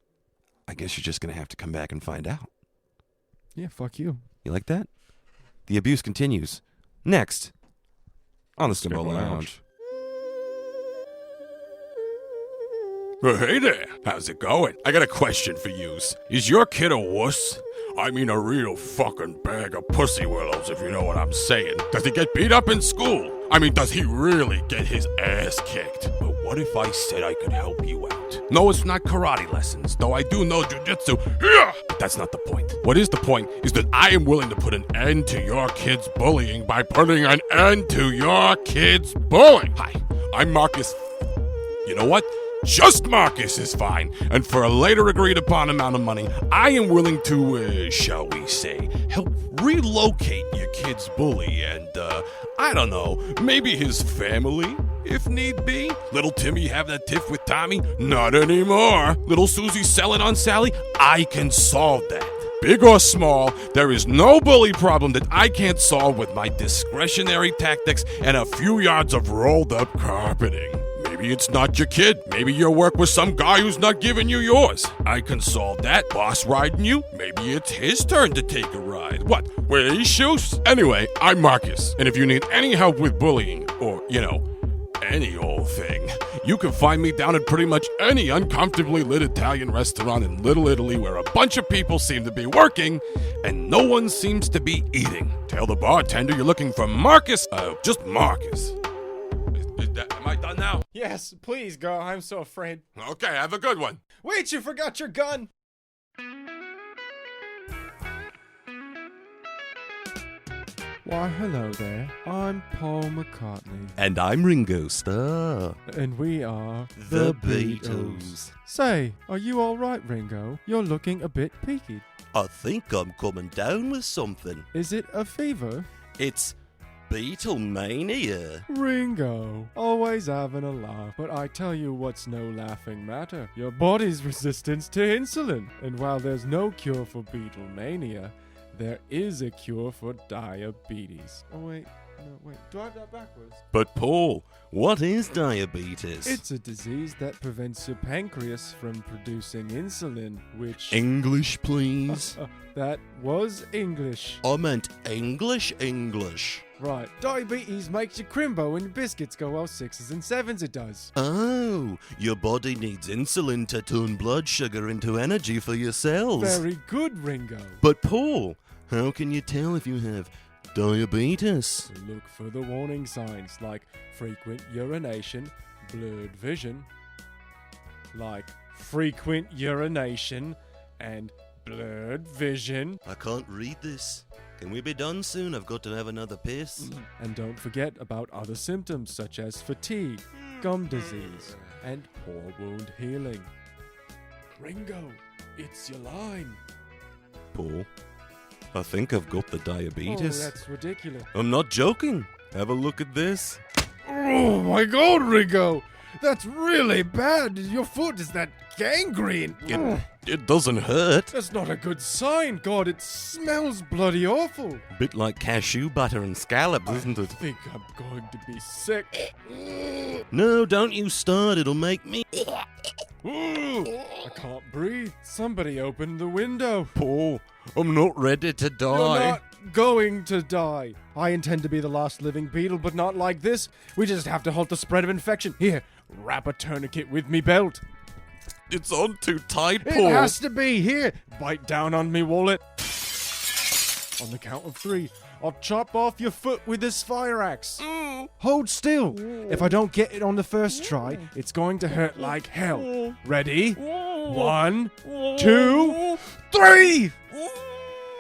I guess you're just going to have to come back and find out. Yeah, fuck you. You like that? The abuse continues. Next, on the Skimbo Lounge. Hey there, how's it going? I got a question for yous. Is your kid a wuss? I mean a real fucking bag of pussy willows, if you know what I'm saying. Does he get beat up in school? I mean, does he really get his ass kicked? But what if I said I could help you out? No, it's not karate lessons, though I do know jujitsu. But that's not the point. What is the point is that I am willing to put an end to your kid's bullying by putting an end to your kid's bullying. Hi, I'm Marcus. You know what? Just Marcus is fine, and for a later agreed upon amount of money, I am willing to, shall we say, help relocate your kid's bully and, I don't know, maybe his family, if need be. Little Timmy have that tiff with Tommy? Not anymore. Little Susie selling on Sally? I can solve that. Big or small, there is no bully problem that I can't solve with my discretionary tactics and a few yards of rolled up carpeting. Maybe it's not your kid. Maybe you work with some guy who's not giving you yours. I can solve that. Boss riding you? Maybe it's his turn to take a ride. What? Wear his shoes? Anyway, I'm Marcus. And if you need any help with bullying, or, any old thing, you can find me down at pretty much any uncomfortably lit Italian restaurant in Little Italy where a bunch of people seem to be working and no one seems to be eating. Tell the bartender you're looking for Marcus. Just Marcus. Am I done now? Yes, please go. I'm so afraid. Okay, have a good one. Wait, you forgot your gun. Why, hello there. I'm Paul McCartney. And I'm Ringo Starr. And we are The Beatles. Say, are you all right, Ringo? You're looking a bit peaky. I think I'm coming down with something. Is it a fever? It's Beatlemania. Ringo, always having a laugh. But I tell you what's no laughing matter. Your body's resistance to insulin. And while there's no cure for Beatlemania, there is a cure for diabetes. Oh, wait. No, wait. Do I have that backwards? But Paul, what is diabetes? It's a disease that prevents your pancreas from producing insulin, which... English, please. That was English. I meant English. Right. Diabetes makes you crimbo and your biscuits go all 6s and 7s, it does. Oh, your body needs insulin to turn blood sugar into energy for your cells. Very good, Ringo. But Paul, how can you tell if you have diabetes? Look for the warning signs like frequent urination, blurred vision, and blurred vision. I can't read this. Can we be done soon? I've got to have another piss. And don't forget about other symptoms such as fatigue, gum disease, and poor wound healing. Ringo, it's your line. Paul, I think I've got the diabetes. Oh, that's ridiculous. I'm not joking. Have a look at this. Oh my God, Ringo! That's really bad. Your foot is that gangrene. It doesn't hurt. That's not a good sign. God, it smells bloody awful. Bit like cashew butter and scallops, isn't it? I think I'm going to be sick. No, don't you start. It'll make me... I can't breathe. Somebody open the window. Paul, I'm not ready to die. You're not going to die. I intend to be the last living beetle, but not like this. We just have to halt the spread of infection. Here, wrap a tourniquet with me belt. It's on too tight, Paul. It has to be. Here, bite down on me wallet. On the count of 3, I'll chop off your foot with this fire axe. Hold still. If I don't get it on the first try, it's going to hurt like hell. Ready? 1, 2, 3!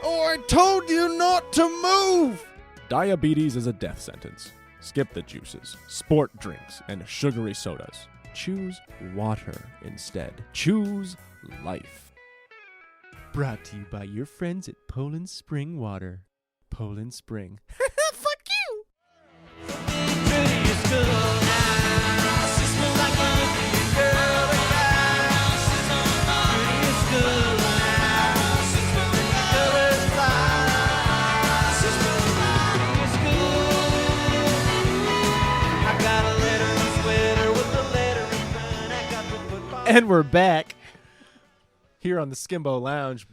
Oh, I told you not to move! Diabetes is a death sentence. Skip the juices, sport drinks, and sugary sodas. Choose water instead. Choose life. Brought to you by your friends at Poland Spring Water. Poland Spring. Fuck you. And we're back here on the Skimbo Lounge.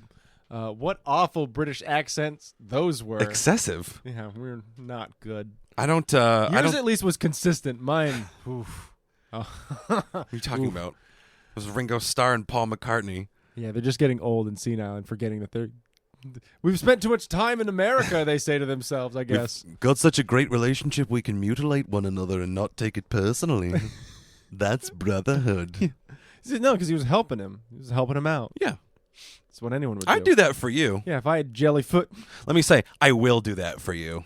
What awful British accents those were. Excessive. Yeah, we're not good. I don't. Yours at least was consistent. Mine. Oof. Oh. What are you talking about? It was Ringo Starr and Paul McCartney. Yeah, they're just getting old and senile and forgetting that we've spent too much time in America, they say to themselves, I guess. We've got such a great relationship we can mutilate one another and not take it personally. That's brotherhood. No, because he was helping him. He was helping him out. Yeah. That's what anyone would do. I'd do that for you. Yeah, if I had jellyfoot. Let me say, I will do that for you.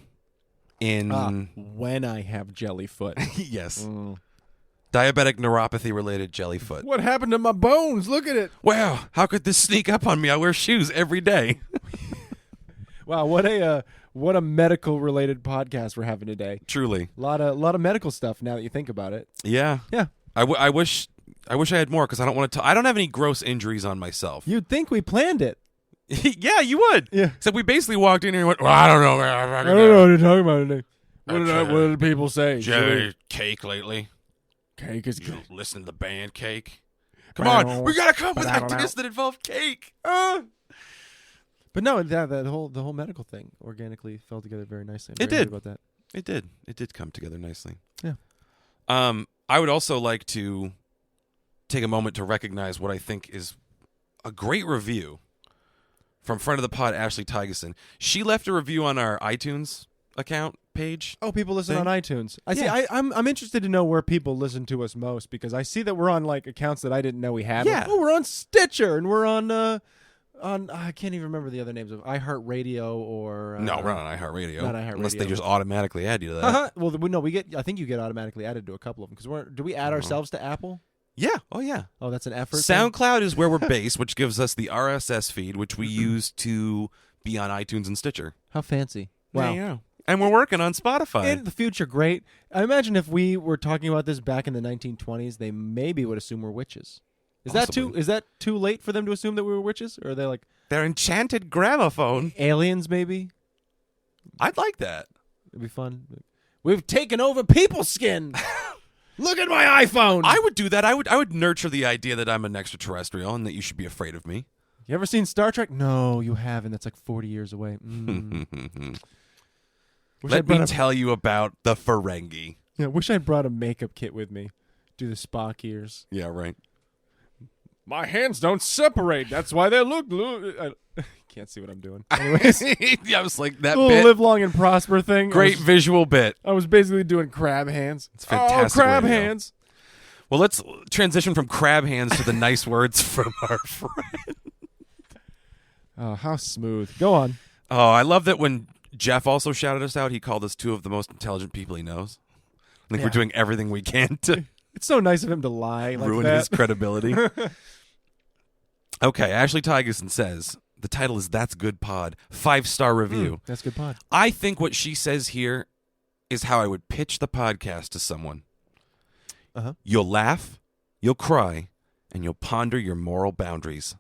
When I have jellyfoot. Yes. Diabetic neuropathy related jellyfoot. What happened to my bones? Look at it. Wow, how could this sneak up on me? I wear shoes every day. Wow, what a medical related podcast we're having today. Truly. A lot of medical stuff now that you think about it. Yeah. Yeah. I wish I had more because I don't want to. I don't have any gross injuries on myself. You'd think we planned it. Yeah, you would. Yeah. Except we basically walked in here and went, well, I don't know. I don't know what you're talking about today. What did people say? Jelly cake lately. Cake is You good. listen to the band Cake? Come on, we gotta come up with ideas that involve cake. But no, the whole medical thing organically fell together very nicely. I'm It very did. happy about that. It did. It did come together nicely. Yeah. I would also like to take a moment to recognize what I think is a great review from friend of the pod, Ashley Tygeson. She left a review on our iTunes account page. Oh, people listen on iTunes. I see. Yeah. I'm interested to know where people listen to us most because I see that we're on like accounts that I didn't know we had. Yeah. Like, we're on Stitcher and we're on I can't even remember the other names of iHeartRadio or No, we're not on iHeartRadio. Not iHeartRadio. Unless they just automatically add you to that. Well, no, we get. I think you get automatically added to a couple of them because do we add ourselves to Apple? Yeah. Oh, yeah. Oh, that's an effort. thing? SoundCloud is where we're based, which gives us the RSS feed, which we use to be on iTunes and Stitcher. How fancy! Wow. Yeah. And we're working on Spotify. In the future, great. I imagine if we were talking about this back in the 1920s, they maybe would assume we're witches. Is that too late for them to assume that we were witches, or are they like Their enchanted gramophone. aliens? Maybe I'd like that. it'd be fun. We've taken over people's skin. Look at my iPhone. I would do that. I would nurture the idea that I'm an extraterrestrial and that you should be afraid of me. You ever seen Star Trek? No, you haven't. That's like 40 years away. Let me tell you about the Ferengi. Yeah, wish I'd brought a makeup kit with me. Do the Spock ears. Yeah, right. My hands don't separate. That's why they look. Can't see what I'm doing. Anyways, Yeah, I was like that little bit. live long and prosper thing. Great visual bit. I was basically doing crab hands. It's fantastic. Oh, crab radio. hands. Well, let's transition from crab hands to the nice words from our friend. Oh, how smooth. Go on. Oh, I love that when Jeff also shouted us out, he called us two of the most intelligent people he knows. I think we're doing everything we can to It's so nice of him to lie like ruin that. his credibility. Okay, Ashley Tygeson says, the title is That's Good Pod, 5-star review. That's good pod. I think what she says here is how I would pitch the podcast to someone. Uh-huh. You'll laugh, you'll cry, and you'll ponder your moral boundaries.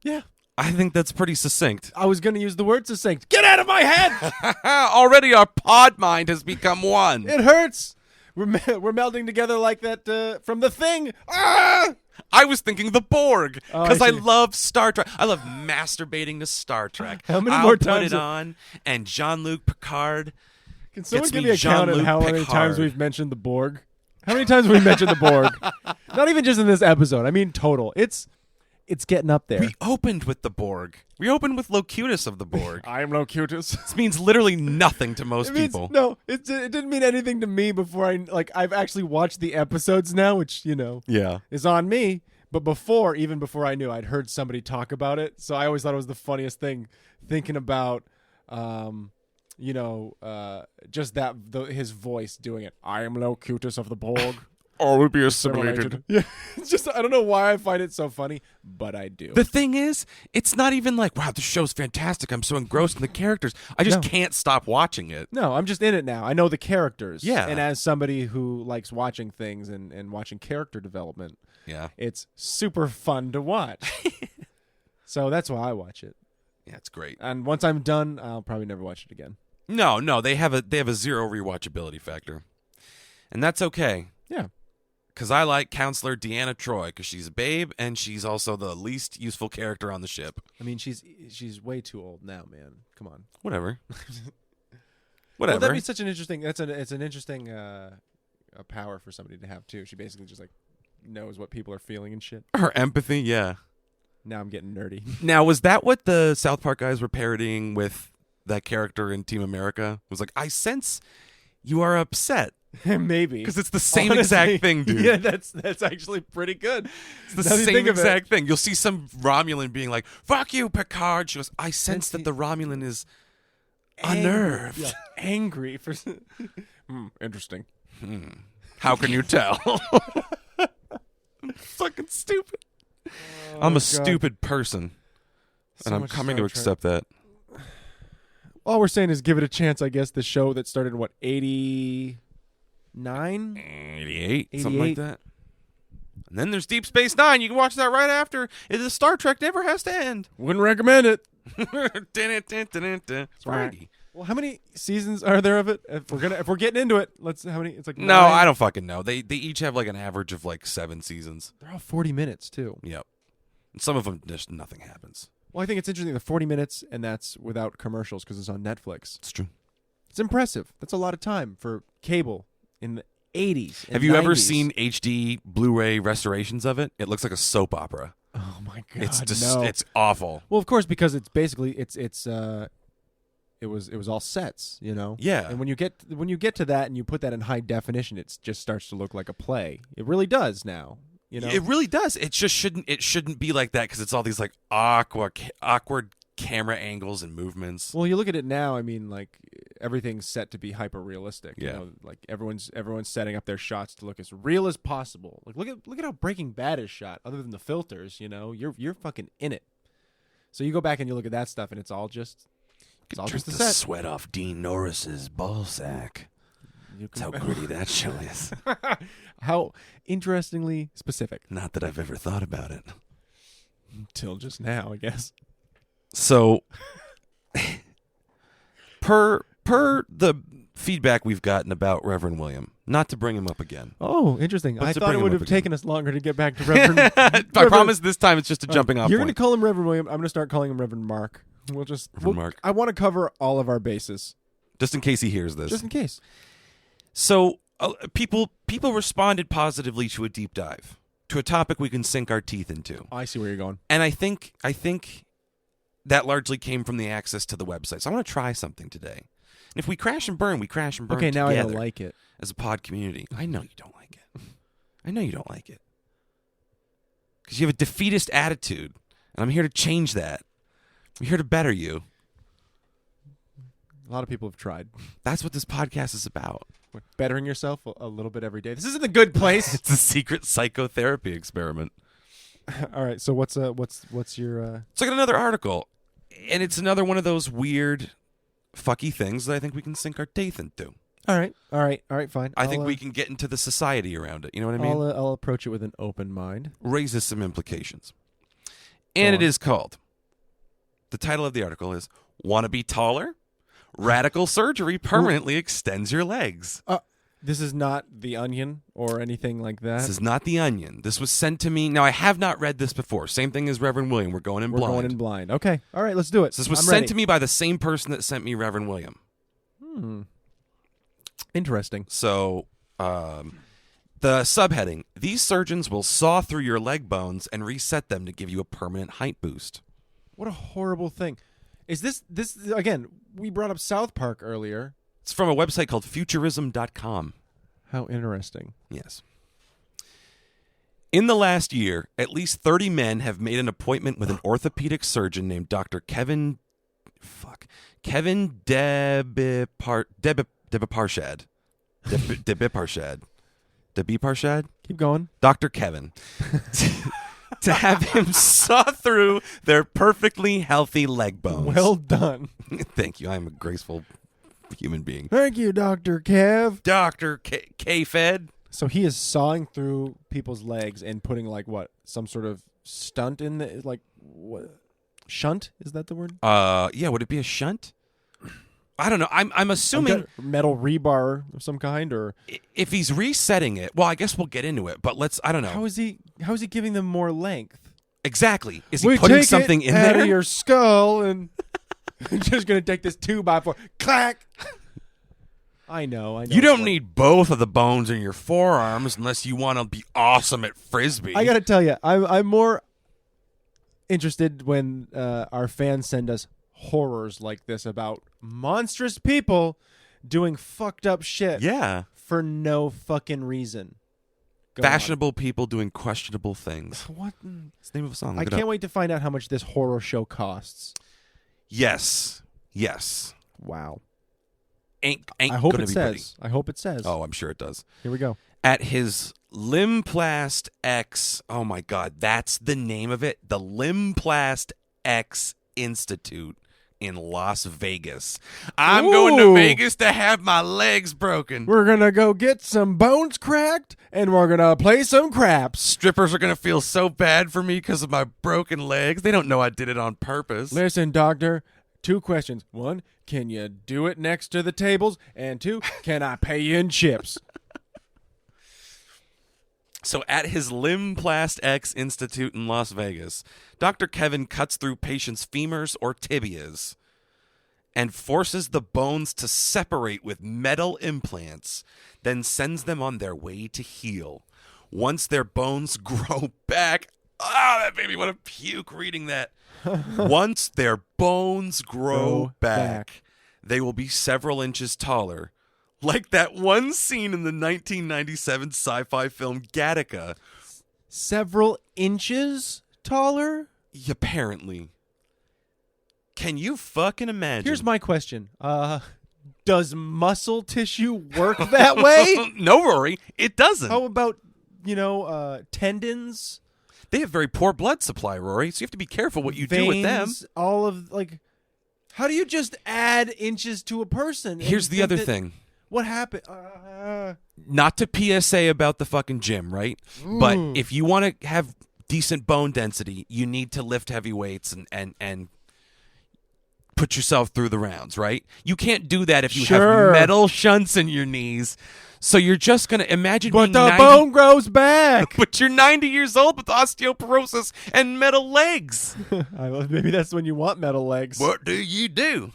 Yeah. I think that's pretty succinct. I was going to use the word succinct. Get out of my head! Already our pod mind has become one. It hurts. We're melding together like that from The Thing. Ah! I was thinking the Borg Oh, because I I see. love Star Trek. I love masturbating to Star Trek. How many I'll more put times it on, and Jean-Luc Picard. Can someone Gets give me me a count of Jean-Luc how many Picard. times we've mentioned the Borg? How many times have we mentioned the Borg? Not even just in this episode. I mean total. It's getting up there. We opened with the Borg. We opened with Locutus of the Borg. I am Locutus. This means literally nothing to most It means- people. No, it didn't mean anything to me before I've actually watched the episodes now, which, Yeah. is on me. But even before I knew, I'd heard somebody talk about it. So I always thought it was the funniest thing thinking about, just his voice doing it. I am Locutus of the Borg. all will be assimilated. Yeah, it's just I don't know why I find it so funny, but I do. The thing is, it's not even like, wow, this show's fantastic. I'm so engrossed in the characters. I just can't stop watching it. No, I'm just in it now. I know the characters. Yeah. And as somebody who likes watching things and watching character development, it's super fun to watch. So that's why I watch it. Yeah, it's great. And once I'm done, I'll probably never watch it again. No, they have a zero rewatchability factor. And that's okay. Yeah. Because I like Counselor Deanna Troi because she's a babe and she's also the least useful character on the ship. I mean, she's way too old now, man. Come on. Whatever. Well, that'd be such an interesting. It's an interesting a power for somebody to have too. She basically just like knows what people are feeling and shit. Her empathy, yeah. Now I'm getting nerdy. Now, was that what the South Park guys were parodying with that character in Team America? It was like, I sense you are upset. Maybe. Because it's the same exact thing, dude. Yeah, that's actually pretty good. It's the same exact thing. You'll see some Romulan being like, fuck you, Picard. She goes, I sense that the Romulan is unnerved. Yeah. Angry. For interesting. How can you tell? Fucking stupid. I'm a stupid person. And I'm coming to accept that. All we're saying is give it a chance, I guess. The show that started, what, 89? 88, something like that. And then there's Deep Space Nine. You can watch that right after. The Star Trek never has to end. Wouldn't recommend it. It's righty. Well, how many seasons are there of it? If we're getting into it, how many? It's like no, 9? I don't fucking know. They each have like an average of like 7 seasons. They're all 40 minutes too. Yep. And some of them just nothing happens. Well, I think it's interesting. The 40 minutes, and that's without commercials because it's on Netflix. It's true. It's impressive. That's a lot of time for cable in the 80s. Have you ever seen HD Blu-ray restorations of it? It looks like a soap opera. Oh my god! It's just no. It's awful. Well, of course, because it's basically it was all sets, you know. Yeah. And when you get to that and you put that in high definition, it just starts to look like a play. It really does now. You know. It really does. It just shouldn't be like that because it's all these like awkward camera angles and movements. Well, you look at it now. I mean, like everything's set to be hyper realistic. Yeah. You know, like everyone's setting up their shots to look as real as possible. Like look at how Breaking Bad is shot. Other than the filters, you know, you're fucking in it. So you go back and you look at that stuff, and it's all just the set. Sweat off Dean Norris's ball sack. That's how gritty that show is. How interestingly specific. Not that I've ever thought about it. Until just now, I guess. So, per the feedback we've gotten about Reverend William, not to bring him up again. Oh, interesting. But I to thought bring it him would up have again. taken us longer to get back to Reverend. I promise this time it's just a jumping off You're point. going to call him Reverend William. I'm going to start calling him Reverend Mark. Mark. I want to cover all of our bases. Just in case he hears this. Just in case. So, people responded positively to a deep dive, to a topic we can sink our teeth into. I see where you're going. And I think that largely came from the access to the website. So I want to try something today. And if we crash and burn, we crash and burn Okay, now I together don't like it. as a pod community. I know you don't like it. I know you don't like it. Because you have a defeatist attitude. And I'm here to change that. I'm here to better you. A lot of people have tried. That's what this podcast is about. What, bettering yourself a little bit every day. This isn't a good place. It's a secret psychotherapy experiment. All right, so what's your So I got another article, and it's another one of those weird, fucky things that I think we can sink our teeth into. All right, fine. I think we can get into the society around it. You know what I mean? I'll approach it with an open mind. Raises some implications. And it is called, the title of the article is, "Want to be taller? Radical surgery permanently extends your legs." This is not The Onion or anything like that. This is not The Onion. This was sent to me. Now, I have not read this before. Same thing as Reverend William. We're going in blind. We're going in blind. Okay. All right, let's do it. So this was I'm sent ready. to me by the same person that sent me Reverend William. Interesting. So, the subheading, "These surgeons will saw through your leg bones and reset them to give you a permanent height boost." What a horrible thing. Is this again, we brought up South Park earlier. It's from a website called futurism.com. How interesting. Yes. In the last year, at least 30 men have made an appointment with an orthopedic surgeon named Dr. Kevin Debiparshad. Dabi Parshad, Keep going. Dr. Kevin, to have him saw through their perfectly healthy leg bones. Well done. Thank you. I'm a graceful human being. Thank you, Dr. Kev. Dr. K-Fed. So he is sawing through people's legs and putting like what? Some sort of stunt in the like what? Shunt? Is that the word? Yeah, would it be a shunt? I don't know. I'm assuming metal rebar of some kind, or if he's resetting it. Well, I guess we'll get into it. But I don't know. How is he giving them more length? Exactly. Is he putting something in there? Out of your skull, and I'm just gonna take this 2x4. Clack. I know. You don't need both of the bones in your forearms unless you want to be awesome at Frisbee. I got to tell you, I'm more interested when our fans send us horrors like this about monstrous people doing fucked up shit. Yeah. For no fucking reason. Fashionable people doing questionable things. What? It's the name of a song. I can't wait to find out how much this horror show costs. Yes. Wow. Ain't I hope gonna it be says. pretty. I hope it says. Oh, I'm sure it does. Here we go. At his Limplast X, oh my God, that's the name of it. The Limplast X Institute in Las Vegas. I'm going to Vegas to have my legs broken. We're going to go get some bones cracked, and we're going to play some craps. Strippers are going to feel so bad for me because of my broken legs. They don't know I did it on purpose. Listen, doctor, 2 questions. 1, can you do it next to the tables? And 2, can I pay you in chips? So at his Limplast X Institute in Las Vegas, Dr. Kevin cuts through patients' femurs or tibias and forces the bones to separate with metal implants, then sends them on their way to heal. Once their bones grow back, that made me want to puke reading that. Once their bones grow back, they will be several inches taller. Like that one scene in the 1997 sci-fi film Gattaca. Several inches taller? Apparently. Can you fucking imagine? Here's my question. Does muscle tissue work that way? No, Rory, it doesn't. How about, tendons? They have very poor blood supply, Rory, so you have to be careful what you do with them. All of, how do you just add inches to a person? Here's the other thing. What happened? Not to PSA about the fucking gym, right? But if you want to have decent bone density, you need to lift heavy weights and put yourself through the rounds, right? You can't do that if you have metal shunts in your knees. So you're just going to imagine being 90, bone grows back. But you're 90 years old with osteoporosis and metal legs. Maybe that's when you want metal legs. What do you do?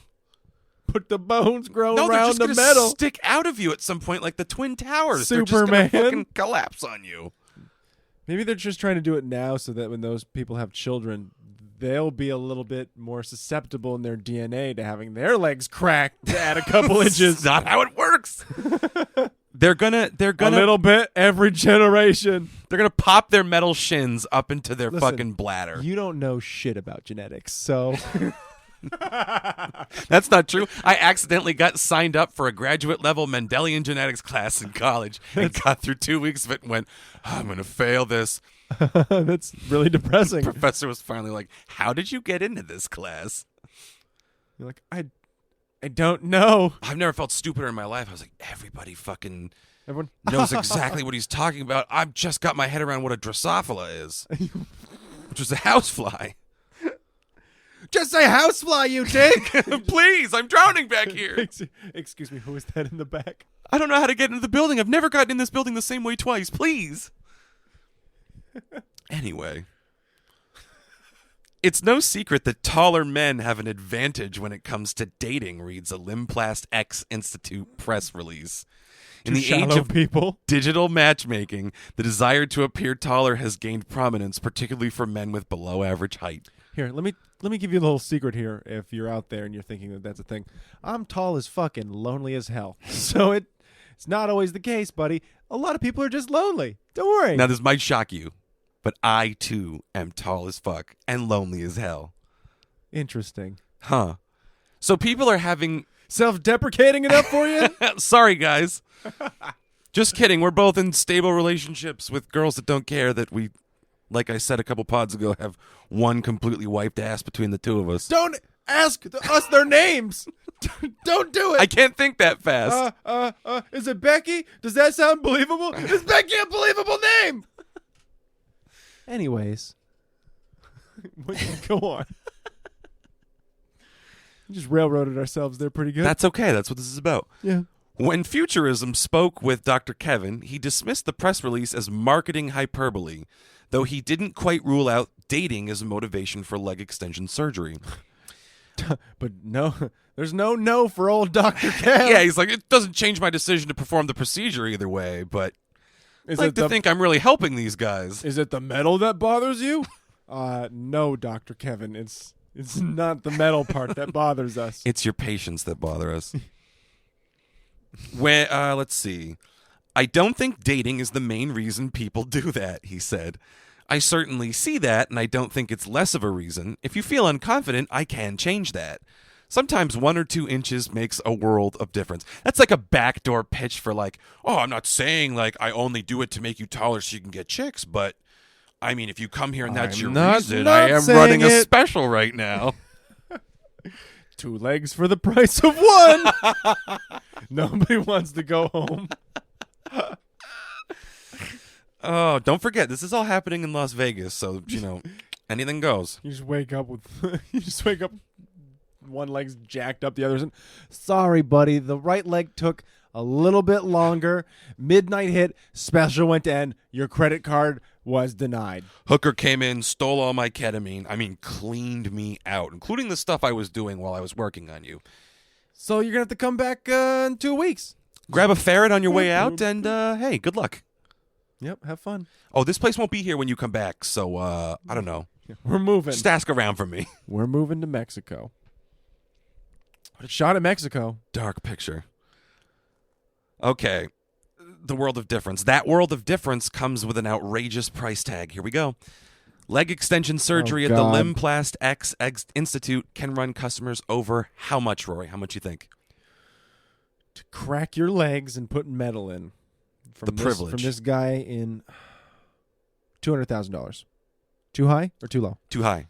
Put the bones grow around the gonna metal. Stick out of you at some point like the Twin Towers. Superman. They're just gonna fucking collapse on you. Maybe they're just trying to do it now so that when those people have children, they'll be a little bit more susceptible in their DNA to having their legs cracked to add a couple inches. That's not how it works. They're gonna a little bit every generation. They're gonna pop their metal shins up into their fucking bladder. You don't know shit about genetics, so That's not true. I accidentally got signed up for a graduate level Mendelian genetics class in college and got through 2 weeks of it and went, I'm going to fail this. That's really depressing. The professor was finally like, how did you get into this class? You're like, I don't know. I've never felt stupider in my life. I was like, everybody fucking Everyone knows exactly what he's talking about. I've just got my head around what a Drosophila is, which is a housefly. Just say housefly, you dick! Please, I'm drowning back here. Excuse me, who is that in the back? I don't know how to get into the building. I've never gotten in this building the same way twice. Please. Anyway. It's no secret that taller men have an advantage when it comes to dating, reads a Limplast X Institute press release. In the age of digital matchmaking, the desire to appear taller has gained prominence, particularly for men with below average height. Here, let me give you a little secret here if you're out there and you're thinking that that's a thing. I'm tall as fucking lonely as hell. So it's not always the case, buddy. A lot of people are just lonely. Don't worry. Now, this might shock you, but I, too, am tall as fuck and lonely as hell. Interesting. Huh. So people are having... Self-deprecating enough for you? Sorry, guys. Just kidding. We're both in stable relationships with girls that don't care that we, like I said a couple pods ago, have one completely wiped ass between the two of us. Don't ask us their names. Don't do it. I can't think that fast. Is it Becky? Does that sound believable? Is Becky a believable name? Anyways, go on. We just railroaded ourselves there pretty good. That's okay. That's what this is about. Yeah. When Futurism spoke with Dr. Kevin, he dismissed the press release as marketing hyperbole, though he didn't quite rule out dating as a motivation for leg extension surgery. But no, there's no for old Dr. Kev. Yeah, he's like, it doesn't change my decision to perform the procedure either way, but Is I like it to think I'm really helping these guys. Is it the metal that bothers you? No, Dr. Kevin. It's not the metal part that bothers us. It's your patience that bother us. Let's see. I don't think dating is the main reason people do that, he said. I certainly see that, and I don't think it's less of a reason. If you feel unconfident, I can change that. Sometimes 1 or 2 inches makes a world of difference. That's like a backdoor pitch for like, oh, I'm not saying like I only do it to make you taller so you can get chicks, but I mean, if you come here and that's your reason, I am running a special right now. 2 legs for the price of 1. Nobody wants to go home. Oh, don't forget, this is all happening in Las Vegas, so, anything goes. You just wake up one leg's jacked up, the other's in. Sorry, buddy, the right leg took a little bit longer. Midnight hit, special went to end. Your credit card was denied. Hooker came in, stole all my ketamine. I mean, cleaned me out, including the stuff I was doing while I was working on you. So you're going to have to come back in 2 weeks. Grab a ferret on your way out, and, hey, good luck. Yep, have fun. Oh, this place won't be here when you come back, so, I don't know. We're moving. Just ask around for me. We're moving to Mexico. Shot at Mexico. Dark picture. Okay. The world of difference. That world of difference comes with an outrageous price tag. Here we go. Leg extension surgery at the Limplast X Institute can run customers over how much, Rory? How much you think? To crack your legs and put metal in. From this guy in $200,000. Too high or too low? Too high.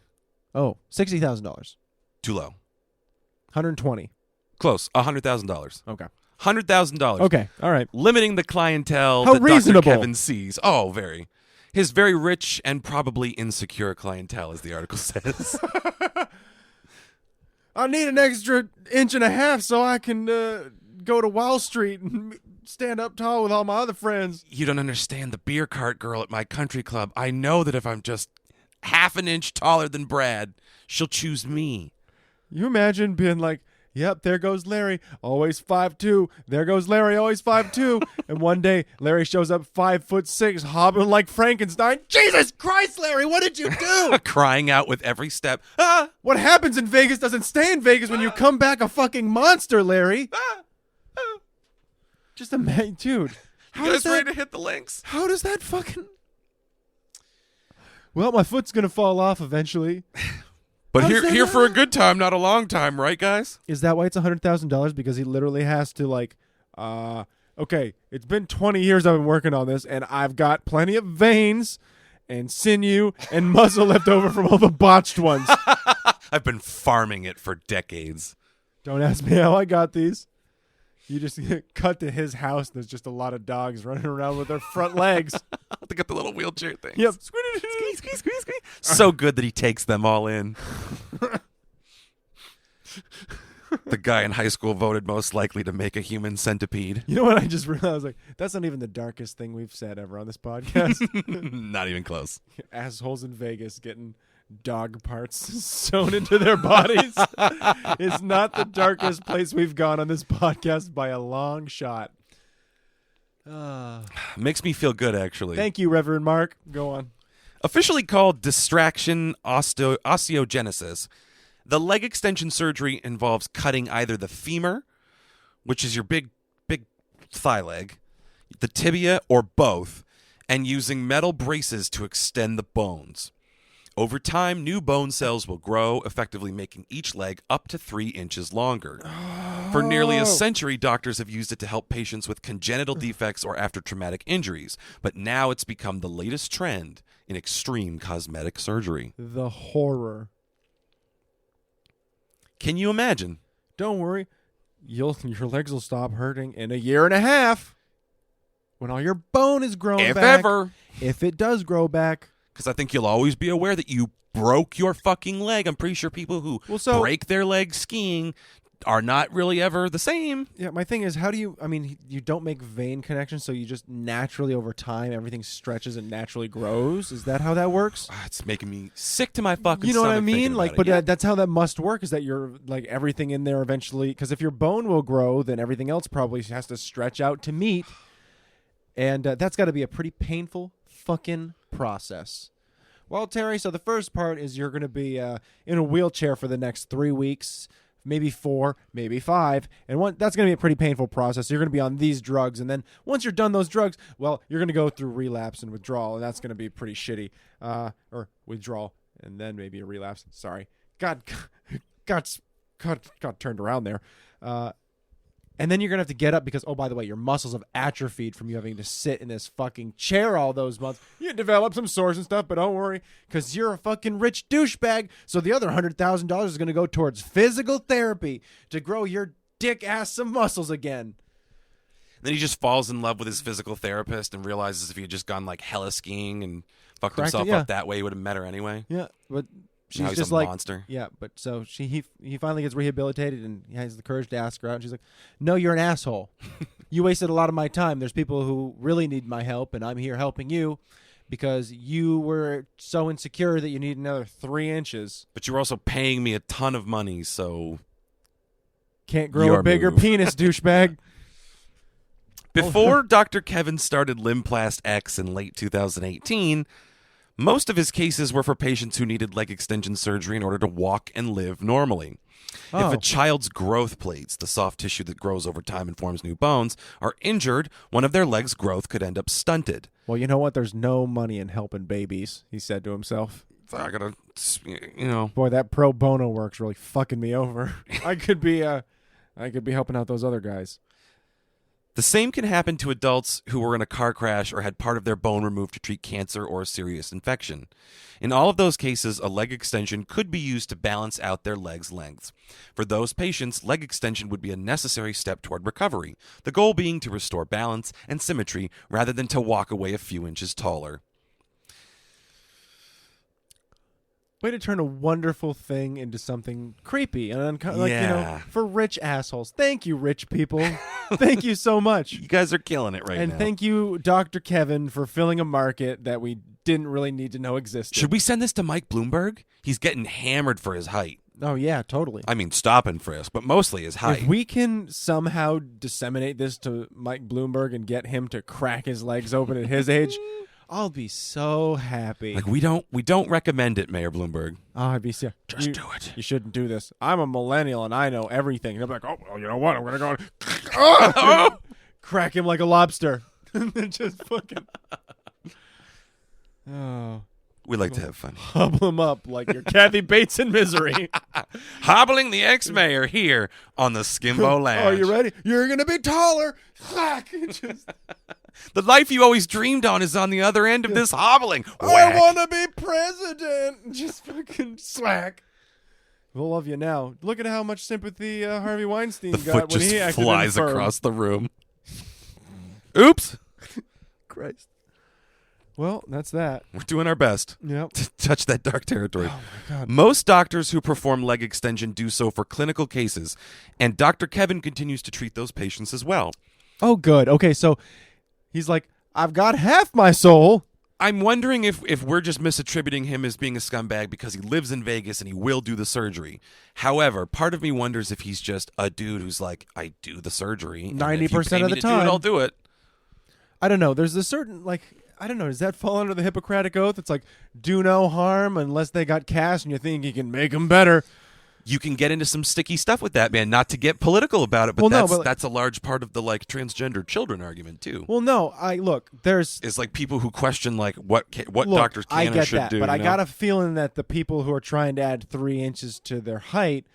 Oh, $60,000. Too low. $120,000. Close. $100,000. Okay. $100,000. Okay. All right. Limiting the clientele How that reasonable. Dr. Kevin sees. Oh, very. His very rich and probably insecure clientele, as the article says. I need an extra 1.5 inches so I can go to Wall Street and stand up tall with all my other friends. You don't understand the beer cart girl at my country club. I know that if I'm just 1/2 inch taller than Brad, she'll choose me. You imagine being like, yep, there goes Larry, always 5'2". There goes Larry, always 5'2". And one day, Larry shows up 5'6", hobbling like Frankenstein. Jesus Christ, Larry, what did you do? Crying out with every step. Ah! What happens in Vegas doesn't stay in Vegas when you come back a fucking monster, Larry. Just imagine, dude. You guys ready to hit the links? How does that fucking... Well, my foot's going to fall off eventually. But here for a good time, not a long time, right, guys? Is that why it's $100,000? Because he literally has to, like, okay, it's been 20 years I've been working on this, and I've got plenty of veins and sinew and muscle left over from all the botched ones. I've been farming it for decades. Don't ask me how I got these. You just cut to his house. There's just a lot of dogs running around with their front legs. They got the little wheelchair thing. Yep. So good that he takes them all in. The guy in high school voted most likely to make a human centipede. You know what I just realized? I was like, that's not even the darkest thing we've said ever on this podcast. Not even close. Assholes in Vegas getting dog parts sewn into their bodies. It's not the darkest place we've gone on this podcast by a long shot. Makes me feel good, actually. Thank you, Reverend Mark. Go on. Officially called distraction osteogenesis, the leg extension surgery involves cutting either the femur, which is your big thigh leg, the tibia, or both, and using metal braces to extend the bones. Over time, new bone cells will grow, effectively making each leg up to 3 inches longer. For nearly a century, doctors have used it to help patients with congenital defects or after traumatic injuries, but now it's become the latest trend in extreme cosmetic surgery. The horror. Can you imagine? Don't worry. Your legs will stop hurting in a year and a half when all your bone is grown If back. ever. If it does grow back. Because I think you'll always be aware that you broke your fucking leg. I'm pretty sure people who break their leg skiing are not really ever the same. Yeah, my thing is, how do you, you don't make vein connections, so you just naturally over time, everything stretches and naturally grows? Is that how that works? It's making me sick to my fucking You know what I stomach mean? thinking Like, about it. but that's how that must work, is that you're, like, everything in there eventually, because if your bone will grow, then everything else probably has to stretch out to meet. And that's got to be a pretty painful fucking process. Well, Terry, so the first part is you're going to be in a wheelchair for the next 3 weeks, maybe 4, maybe 5. And that's going to be a pretty painful process. You're going to be on these drugs. And then once you're done those drugs, well, you're going to go through relapse and withdrawal. And that's going to be pretty shitty. Or withdrawal and then maybe a relapse. Sorry. God turned around there. And then you're going to have to get up because, oh, by the way, your muscles have atrophied from you having to sit in this fucking chair all those months. You develop some sores and stuff, but don't worry because you're a fucking rich douchebag. So the other $100,000 is going to go towards physical therapy to grow your dick ass some muscles again. Then he just falls in love with his physical therapist and realizes if he had just gone like hella skiing and fucked himself up that way, it would have met her anyway. Yeah, but she's now he's just a like monster. Yeah, but so he finally gets rehabilitated and he has the courage to ask her out. And she's like, "No, you're an asshole. You wasted a lot of my time. There's people who really need my help, and I'm here helping you because you were so insecure that you need another 3 inches. But you're also paying me a ton of money, so can't grow a bigger penis, douchebag." Before Dr. Kevin started Limplast X in late 2018. Most of his cases were for patients who needed leg extension surgery in order to walk and live normally. If a child's growth plates, the soft tissue that grows over time and forms new bones, are injured, one of their legs' growth could end up stunted. Well, you know what? There's no money in helping babies, he said to himself. I gotta, Boy, that pro bono work's really fucking me over. I could be helping out those other guys. The same can happen to adults who were in a car crash or had part of their bone removed to treat cancer or a serious infection. In all of those cases, a leg extension could be used to balance out their leg's lengths. For those patients, leg extension would be a necessary step toward recovery, the goal being to restore balance and symmetry rather than to walk away a few inches taller. Way to turn a wonderful thing into something creepy and for rich assholes. Thank you, rich people. Thank you so much. You guys are killing it right now. And thank you, Dr. Kevin, for filling a market that we didn't really need to know existed. Should we send this to Mike Bloomberg? He's getting hammered for his height. Oh, yeah, totally. I mean, stop and frisk, but mostly his height. If we can somehow disseminate this to Mike Bloomberg and get him to crack his legs open at his age, I'll be so happy. Like we don't recommend it, Mayor Bloomberg. Oh, I'd be so. Just do it. You shouldn't do this. I'm a millennial and I know everything. And I'm like, oh, well, you know what? I'm gonna go crack him like a lobster, and then just fucking. Oh. We like to have fun. Hobble him up like you're Kathy Bates in Misery. Hobbling the ex-mayor here on the Skimbo Lounge. Are you ready? You're going to be taller. The life you always dreamed on is on the other end of this hobbling. Whack. I want to be president. Just fucking slack. We'll love you now. Look at how much sympathy Harvey Weinstein got when he acted flies in Firm. Across the room. Oops. Christ. Well, that's that. We're doing our best to touch that dark territory. Oh, my God. Most doctors who perform leg extension do so for clinical cases, and Dr. Kevin continues to treat those patients as well. Oh, good. Okay, so he's like, I've got half my soul. I'm wondering if we're just misattributing him as being a scumbag because he lives in Vegas and he will do the surgery. However, part of me wonders if he's just a dude who's like, I do the surgery. 90% of the time. I'll do it. I don't know. There's a certain, I don't know. Does that fall under the Hippocratic Oath? It's like, do no harm unless they got cash and you think you can make them better. you can get into some sticky stuff with that, man. Not to get political about it, but that's a large part of the like transgender children argument too. Well, no, there's like people who question like what doctors can or should do. But I got a feeling that the people who are trying to add 3 inches to their height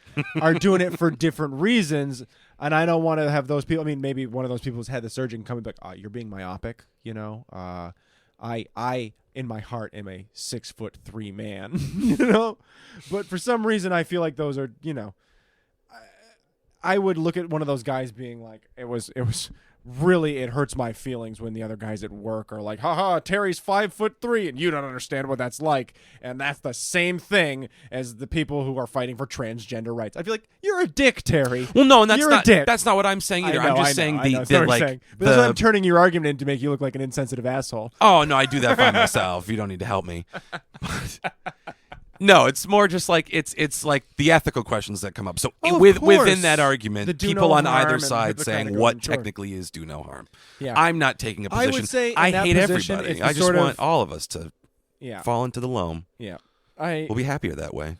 are doing it for different reasons, and I don't want to have those people. I mean, maybe one of those people who's had the surgery can come and be like, "Oh, you're being myopic," you know. I in my heart am a 6'3" man, you know. But for some reason, I feel like those are, you know. I would look at one of those guys being like, it was really, it hurts my feelings when the other guys at work are like, haha, Terry's 5'3" and you don't understand what that's like. And that's the same thing as the people who are fighting for transgender rights. I feel like you're a dick, Terry. Well, no, and that's you're not a dick. That's not what I'm saying either. I'm just saying But that's why I'm turning your argument in to make you look like an insensitive asshole. Oh, no, I do that fine myself. You don't need to help me. No, it's more just like it's like the ethical questions that come up. So within that argument, people on either side saying what technically is do no harm. Yeah. I'm not taking a position. I would say I hate everybody. I just want all of us to fall into the loam. Yeah. We'll be happier that way.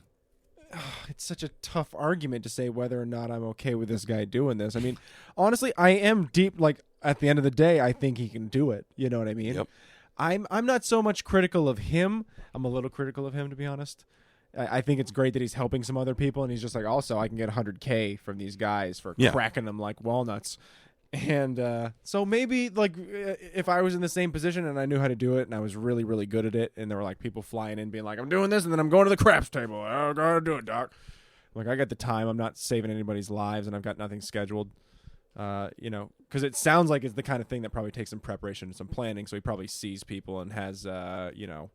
It's such a tough argument to say whether or not I'm okay with this guy doing this. I mean, honestly, I am deep. Like at the end of the day, I think he can do it. You know what I mean? Yep. I'm not so much critical of him. I'm a little critical of him, to be honest. I think it's great that he's helping some other people, and he's just like, also, I can get $100K from these guys for cracking them like walnuts. And so maybe, like, if I was in the same position and I knew how to do it and I was really, really good at it, and there were, like, people flying in being like, I'm doing this, and then I'm going to the craps table. I gotta do it, doc. Like, I got the time. I'm not saving anybody's lives, and I've got nothing scheduled. You know, because it sounds like it's the kind of thing that probably takes some preparation and some planning, so he probably sees people and has, you know,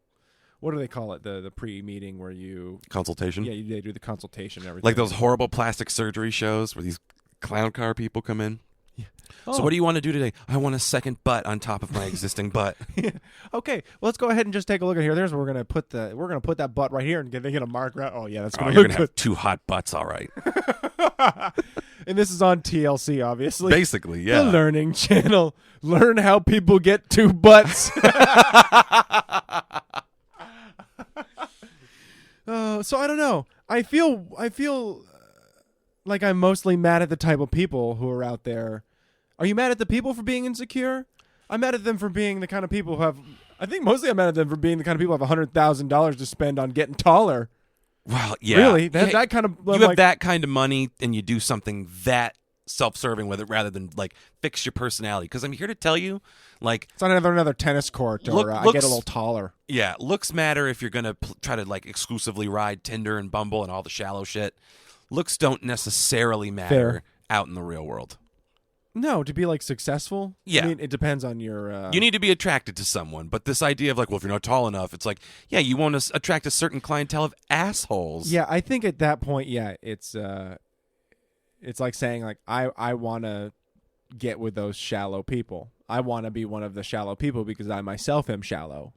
what do they call it? The pre-meeting where you... Consultation? Yeah, they do the consultation and everything. Like those horrible plastic surgery shows where these clown car people come in? Yeah. So what do you want to do today? I want a second butt on top of my existing butt. Yeah. Okay, well, let's go ahead and just take a look at here. There's where we're gonna put that butt right here and get a mark right. Oh yeah, that's gonna you're look gonna good. have 2 hot butts, all right. And this is on TLC, obviously. Basically, yeah. The Learning Channel. Learn how people get 2 butts. So I don't know. I feel like I'm mostly mad at the type of people who are out there. Are you mad at the people for being insecure? I'm mad at them for being the kind of people who have... I think mostly I'm mad at them for being the kind of people who have $100,000 to spend on getting taller. Well, yeah. Really? That kind of... You have that kind of money and you do something that self-serving with it rather than, like, fix your personality. Because I'm here to tell you, like... It's not another tennis court or I get a little taller. Yeah, looks matter if you're going to try to, like, exclusively ride Tinder and Bumble and all the shallow shit. Looks don't necessarily matter out in the real world. No, to be, like, successful? Yeah. I mean, it depends on your... You need to be attracted to someone, but this idea of, like, well, if you're not tall enough, it's like, yeah, you want to attract a certain clientele of assholes. Yeah, I think at that point, it's like saying, like, I want to get with those shallow people. I want to be one of the shallow people because I myself am shallow.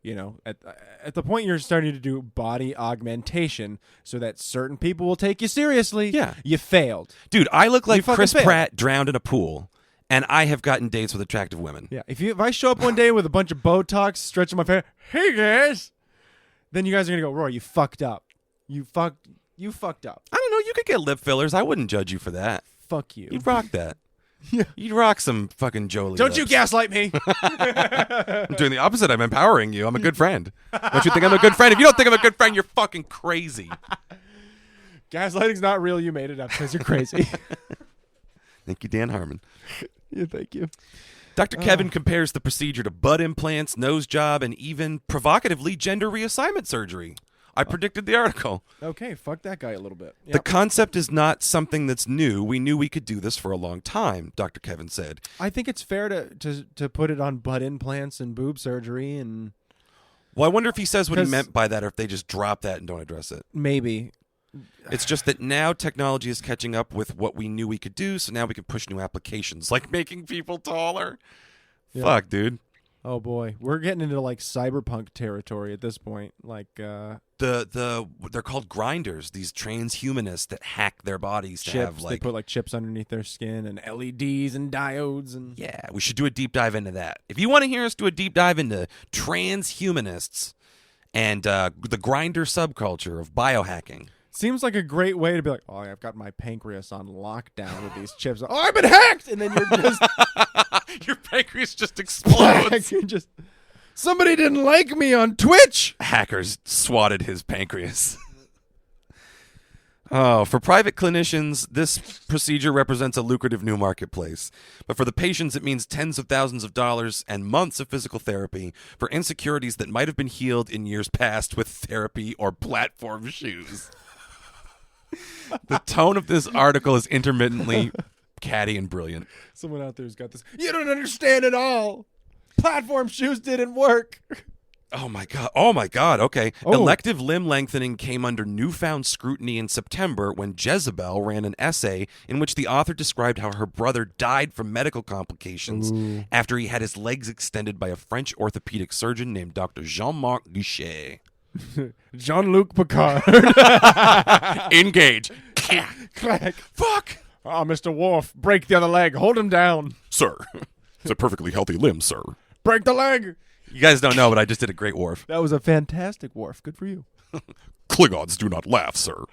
You know, at the point you're starting to do body augmentation so that certain people will take you seriously, you failed. Dude, I look like Chris Pratt drowned in a pool, and I have gotten dates with attractive women. Yeah, if I show up one day with a bunch of Botox stretching my face, hey guys, then you guys are going to go, Rory, you fucked up. You fucked up. I don't know, you could get lip fillers. I wouldn't judge you for that. Fuck you. You'd rock that. Yeah. You'd rock some fucking Jolie Don't lips. you gaslight me. I'm doing the opposite. I'm empowering you. I'm a good friend. Don't you think I'm a good friend? If you don't think I'm a good friend, you're fucking crazy. Gaslighting's not real. You made it up because you're crazy. Thank you, Dan Harmon. Yeah, thank you. Dr. Kevin compares the procedure to butt implants, nose job, and even provocatively gender reassignment surgery. I predicted the article. Okay, fuck that guy a little bit. Yep. The concept is not something that's new. We knew we could do this for a long time, Dr. Kevin said. I think it's fair to put it on butt implants and boob surgery and... Well, I wonder if he says what he meant by that or if they just drop that and don't address it. Maybe. It's just that now technology is catching up with what we knew we could do, so now we can push new applications, like making people taller. Yep. Fuck, dude. Oh boy, we're getting into like cyberpunk territory at this point. Like they're called grinders. These transhumanists that hack their bodies chips, to have like they put like chips underneath their skin and LEDs and diodes and yeah. We should do a deep dive into that. If you want to hear us do a deep dive into transhumanists and the grinder subculture of biohacking, Seems like a great way to be like, oh, I've got my pancreas on lockdown with these chips. Oh, I've been hacked! And then you're just... Your pancreas just explodes. You're just... Somebody didn't like me on Twitch! Hackers swatted his pancreas. Oh, for private clinicians, this procedure represents a lucrative new marketplace. But for the patients, it means tens of thousands of dollars and months of physical therapy for insecurities that might have been healed in years past with therapy or platform shoes. The tone of this article is intermittently catty and brilliant. Someone out there's got this. You don't understand at all. Platform shoes didn't work. Oh my God. Okay. Oh. Elective limb lengthening came under newfound scrutiny in September when Jezebel ran an essay in which the author described how her brother died from medical complications after he had his legs extended by a French orthopedic surgeon named Dr. Jean-Marc Guichet. Jean-Luc Picard. Engage. Clack. Fuck. Oh, Mr. Worf, break the other leg. Hold him down. Sir, it's a perfectly healthy limb, sir. Break the leg. You guys don't know, but I just did a great Worf. That was a fantastic Worf. Good for you. Klingons do not laugh, sir.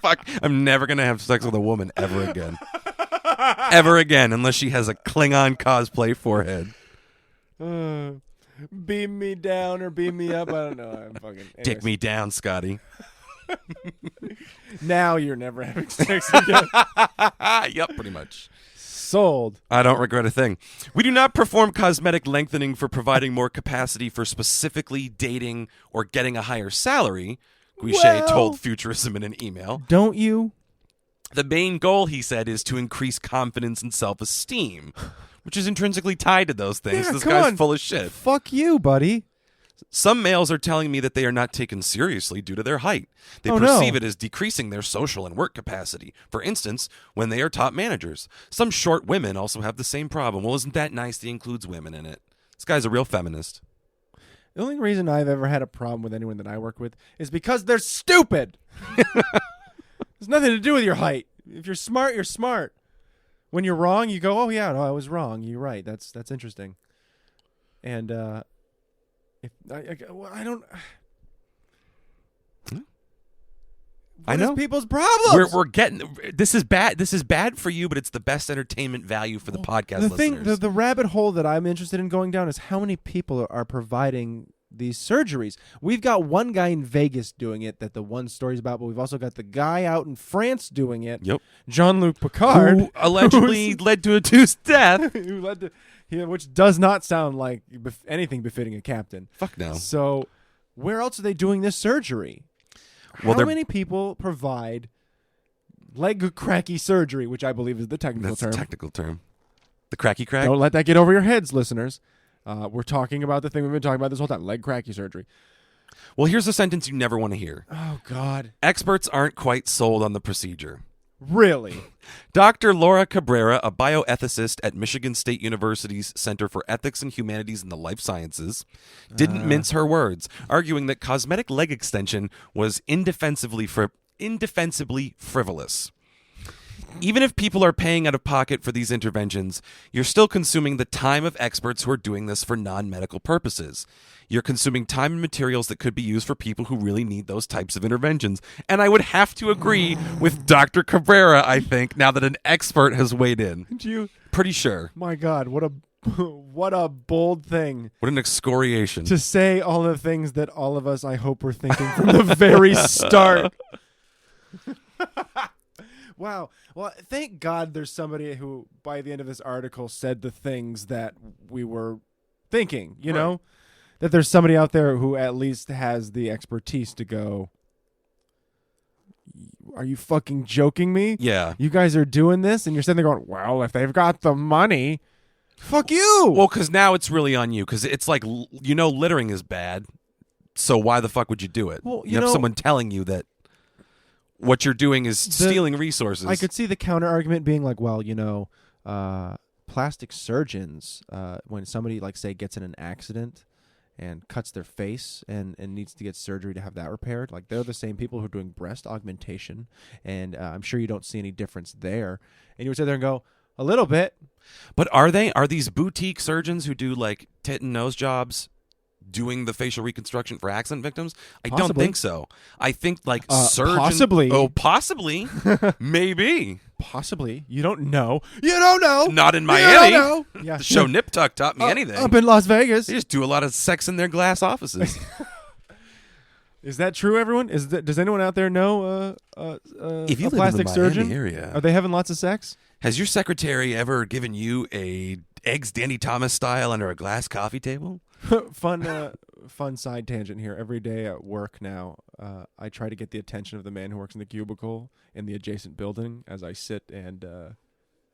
Fuck. I'm never going to have sex with a woman ever again. Ever again, unless she has a Klingon cosplay forehead. Beam me down or beam me up. I don't know. I'm fucking... Dick me down, Scotty. Now you're never having sex again. Yep, pretty much. Sold. I don't regret a thing. We do not perform cosmetic lengthening for providing more capacity for specifically dating or getting a higher salary, Guichet told Futurism in an email. Don't you? The main goal, he said, is to increase confidence and self-esteem, which is intrinsically tied to those things. Yeah, this come guy's on. full of shit. Fuck you, buddy. Some males are telling me that they are not taken seriously due to their height. They Oh, perceive no. it as decreasing their social and work capacity. For instance, when they are top managers. Some short women also have the same problem. Well, isn't that nice that he includes women in it? This guy's a real feminist. The only reason I've ever had a problem with anyone that I work with is because they're stupid. There's nothing to do with your height. If you're smart, you're smart. When you're wrong, you go, oh, yeah, no, I was wrong. You're right. That's interesting. And if I don't... I know What is people's problems? We're getting this is bad. This is bad for you, but it's the best entertainment value for the podcast listeners. The rabbit hole that I'm interested in going down is how many people are providing these surgeries. We've got one guy in Vegas doing it that the one story's about, but we've also got the guy out in France doing it. Yep. Jean-Luc Picard, Who allegedly led to a two's death. who led to, which does not sound like anything befitting a captain. Fuck no. So, where else are they doing this surgery? Well, How many people provide leg cracky surgery, which I believe is the technical That's term? the technical term. The cracky crack. Don't let that get over your heads, listeners. We're talking about the thing we've been talking about this whole time, leg cracky surgery. Well, here's a sentence you never want to hear. Oh, God. Experts aren't quite sold on the procedure. Really? Dr. Laura Cabrera, a bioethicist at Michigan State University's Center for Ethics and Humanities in the Life Sciences, didn't mince her words, arguing that cosmetic leg extension was indefensibly frivolous. Even if people are paying out of pocket for these interventions, you're still consuming the time of experts who are doing this for non-medical purposes. You're consuming time and materials that could be used for people who really need those types of interventions. And I would have to agree with Dr. Cabrera, I think, now that an expert has weighed in. Pretty sure. My God, what a bold thing What an excoriation. to say all the things that all of us, I hope, were thinking from the very start. Wow. Well, thank God there's somebody who, by the end of this article, said the things that we were thinking, you know? That there's somebody out there who at least has the expertise to go, are you fucking joking me? Yeah. You guys are doing this? And you're sitting there going, well, if they've got the money, fuck you. Well, because now it's really on you. Because it's like, littering is bad. So why the fuck would you do it? Well, you have someone telling you that what you're doing is stealing resources. I could see the counter argument being like, well, plastic surgeons, when somebody, like, say, gets in an accident and cuts their face and needs to get surgery to have that repaired, like, they're the same people who are doing breast augmentation, and I'm sure you don't see any difference there. And you would sit there and go, a little bit. But are these boutique surgeons who do, like, tit and nose jobs doing the facial reconstruction for accident victims? I Possibly. don't think so. I think like surgeons. Possibly. Oh, possibly. Maybe. Possibly. You don't know. You don't know. Not in Miami. You don't know. Yeah. The show Nip Tuck taught me anything. Up in Las Vegas. They just do a lot of sex in their glass offices. Is that true, everyone? Does anyone out there know If you a live in the plastic Miami surgeon? area. Are they having lots of sex? Has your secretary ever given you a eggs Danny Thomas style under a glass coffee table? Fun side tangent here. Every day at work now, I try to get the attention of the man who works in the cubicle in the adjacent building as I sit and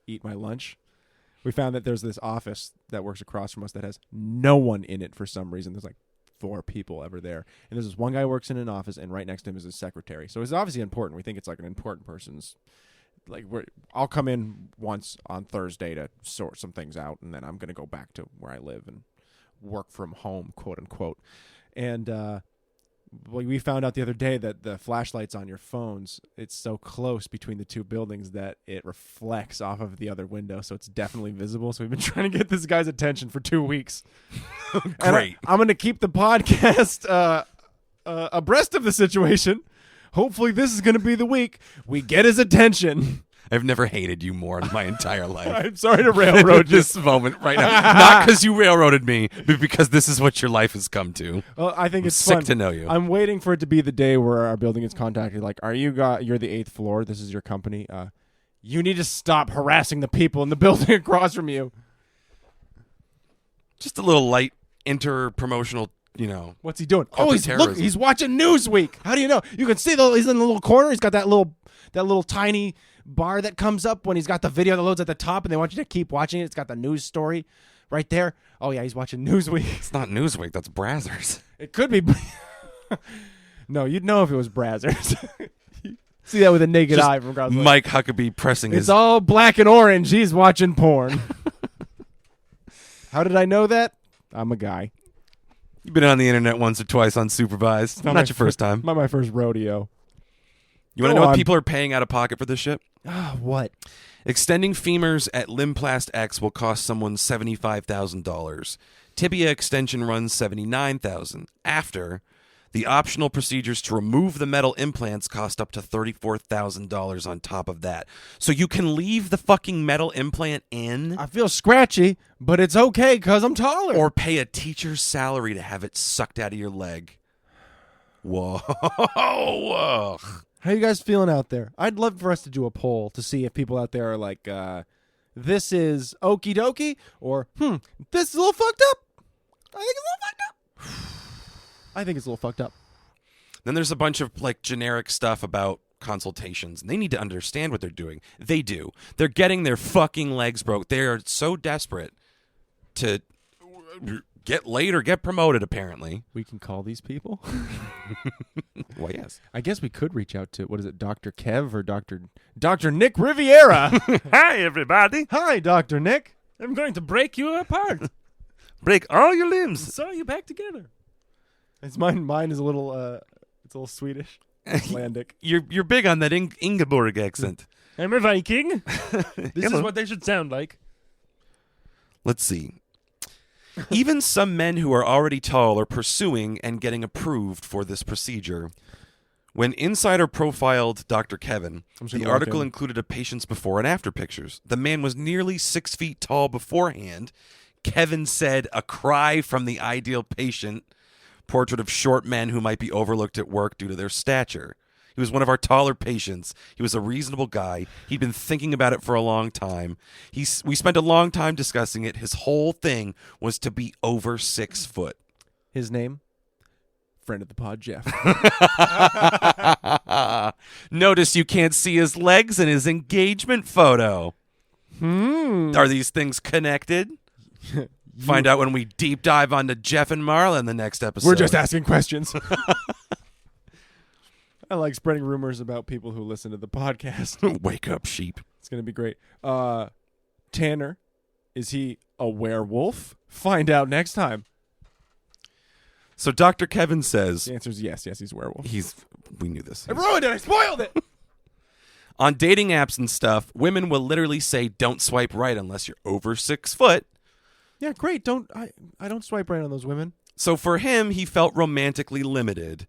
eat my lunch. We found that there's this office that works across from us that has no one in it for some reason. There's like 4 people ever there. And there's this one guy who works in an office, and right next to him is his secretary. So it's obviously important. We think it's like an important person's. Like I'll come in once on Thursday to sort some things out, and then I'm going to go back to where I live and work from home, quote unquote. And we found out the other day that the flashlights on your phones, it's so close between the 2 buildings that it reflects off of the other window, so it's definitely visible. So we've been trying to get this guy's attention for 2 weeks. Great. I'm going to keep the podcast abreast of the situation. Hopefully this is going to be the week we get his attention. I've never hated you more in my entire life. I'm sorry to railroad this moment right now. Not because you railroaded me, but because this is what your life has come to. Well, I think it's sick fun. to know you. I'm waiting for it to be the day where our building is contacted. Like, you're the 8th floor. This is your company. You need to stop harassing the people in the building across from you. Just a little light inter-promotional, What's he doing? terrorism. He's watching Newsweek. How do you know? You can see he's in the little corner. He's got that little tiny bar that comes up when he's got the video that loads at the top, and they want you to keep watching it. It's got the news story right there. Oh yeah, he's watching Newsweek. It's not Newsweek. That's Brazzers. It could be. No, you'd know if it was Brazzers. See that with a naked Just eye from across the way. Mike Huckabee pressing It's his... all black and orange. He's watching porn. How did I know that? I'm a guy. You've been on the internet once or twice unsupervised. Not your first time. Not my first rodeo. You want to Go know what on. people are paying out of pocket for this shit? What? Extending femurs at Limplast X will cost someone $75,000. Tibia extension runs $79,000. After, the optional procedures to remove the metal implants cost up to $34,000 on top of that. So you can leave the fucking metal implant in, I feel scratchy, but it's okay because I'm taller. or pay a teacher's salary to have it sucked out of your leg. Whoa. How you guys feeling out there? I'd love for us to do a poll to see if people out there are like, this is okie dokie, or, this is a little fucked up. I think it's a little fucked up. I think it's a little fucked up. Then there's a bunch of like generic stuff about consultations, and they need to understand what they're doing. They do. They're getting their fucking legs broke. They are so desperate to get laid or get promoted, apparently. We can call these people? Well, yes. I guess we could reach out to, what is it, Dr. Kev or Dr. Nick Riviera? Hi, everybody. Hi, Dr. Nick. I'm going to break you apart. Break all your limbs. Sew you back together. Mine is a little, it's a little Swedish. Icelandic. You're big on that Ingeborg accent. I'm a Viking. This is what they should sound like. Let's see. Even some men who are already tall are pursuing and getting approved for this procedure. When Insider profiled Dr. Kevin, the article included a patient's before and after pictures. The man was nearly 6 feet tall beforehand. Kevin said, "A cry from the ideal patient." Portrait of short men who might be overlooked at work due to their stature. He was one of our taller patients. He was a reasonable guy. He'd been thinking about it for a long time. We spent a long time discussing it. His whole thing was to be over 6 foot. His name? Friend of the pod, Jeff. Notice you can't see his legs in his engagement photo. Are these things connected? Find out when we deep dive onto Jeff and Marla in the next episode. We're just asking questions. I like spreading rumors about people who listen to the podcast. Wake up, sheep. It's going to be great. Tanner, is he a werewolf? Find out next time. So Dr. Kevin says... The answer is yes. Yes, he's a werewolf. We knew this. I ruined it. I spoiled it. On dating apps and stuff, women will literally say, don't swipe right unless you're over 6 foot. Yeah, great. I don't swipe right on those women. So for him, he felt romantically limited.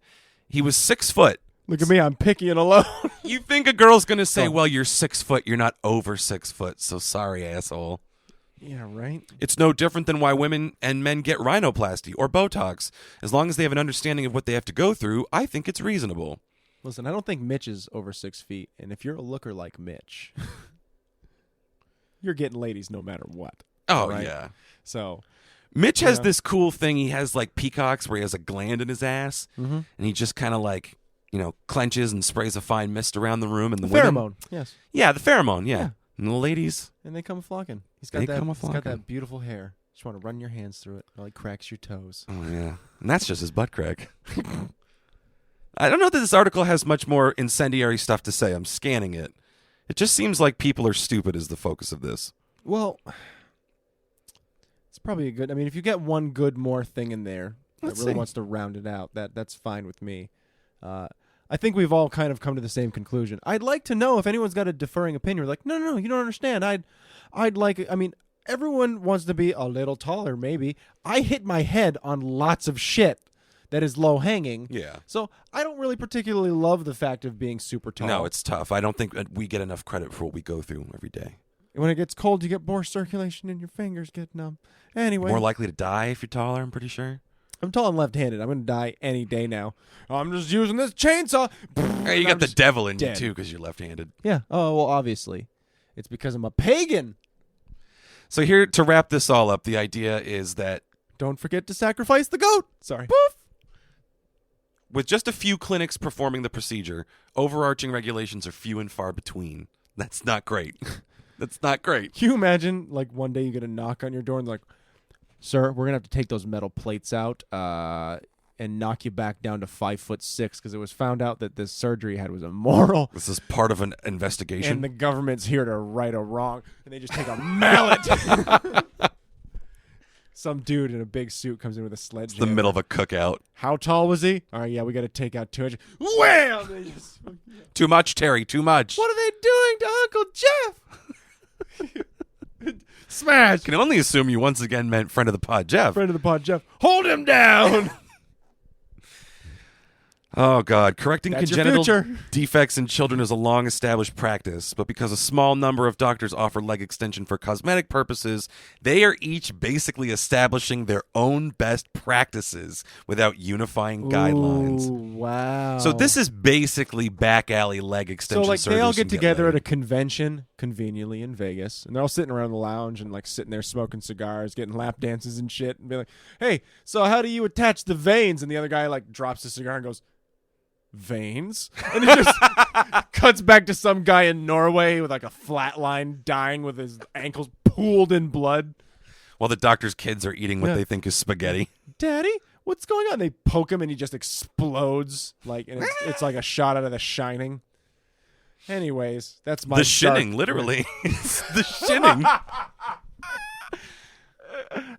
He was 6 foot. Look at me, I'm picky and alone. You think a girl's going to say, well, you're 6 foot, you're not over 6 foot, so sorry, asshole. Yeah, right? It's no different than why women and men get rhinoplasty or Botox. As long as they have an understanding of what they have to go through, I think it's reasonable. Listen, I don't think Mitch is over 6 feet, and if you're a looker like Mitch, you're getting ladies no matter what. Oh, right? yeah. So... Mitch has this cool thing. He has like peacocks where he has a gland in his ass, and he just kind of like, clenches and sprays a fine mist around the room. And the pheromone, women, yes. Yeah, the pheromone, yeah. And the ladies. And they come flocking. He's They got come that beautiful hair. Just want to run your hands through it. It like cracks your toes. Oh, yeah. And that's just his butt crack. I don't know that this article has much more incendiary stuff to say. I'm scanning it. It just seems like people are stupid is the focus of this. Well... It's probably a good... I mean, if you get one good more thing in there that really wants to round it out, that's fine with me. I think we've all kind of come to the same conclusion. I'd like to know if anyone's got a differing opinion. Like, no, you don't understand. I'd like... I mean, everyone wants to be a little taller, maybe. I hit my head on lots of shit that is low-hanging. Yeah. So I don't really particularly love the fact of being super tall. No, it's tough. I don't think we get enough credit for what we go through every day. When it gets cold, you get more circulation and your fingers get numb. Anyway. More likely to die if you're taller, I'm pretty sure. I'm tall and left-handed. I'm going to die any day now. I'm just using this chainsaw. Hey, you got the devil in dead. you, too, because you're left-handed. Yeah. Oh, well, obviously. It's because I'm a pagan. So here, to wrap this all up, the idea is that... Don't forget to sacrifice the goat. Sorry. Poof! With just a few clinics performing the procedure, overarching regulations are few and far between. That's not great. That's not great. Can you imagine, like, one day you get a knock on your door and they're like, sir, we're going to have to take those metal plates out and knock you back down to 5'6" because it was found out that this surgery you had was immoral. This is part of an investigation. And the government's here to right a wrong. And they just take a mallet. Some dude in a big suit comes in with a sledgehammer. It's the middle of a cookout. How tall was he? All right, yeah, we got to take out 200. Wham! Too much, Terry, too much. What are they doing to Uncle Jeff? Smash! Can only assume you once again meant friend of the pod, Jeff. Friend of the pod, Jeff. Hold him down! Oh, God. Correcting That's congenital defects in children is a long-established practice, but because a small number of doctors offer leg extension for cosmetic purposes, they are each basically establishing their own best practices without unifying guidelines. Wow. So this is basically back alley leg extension. So, like, they all get together at at a convention, conveniently in Vegas, and they're all sitting around the lounge and, like, sitting there smoking cigars, getting lap dances and shit, and be like, hey, so how do you attach the veins? And the other guy, like, drops the cigar and goes, veins? And it just cuts back to some guy in Norway with, like, a flat line dying with his ankles pooled in blood. While the doctor's kids are eating what they think is spaghetti. Daddy, what's going on? They poke him and he just explodes. Like, and it's like a shot out of The Shining. Anyways, that's my The Shinning, literally. It's The Shinning.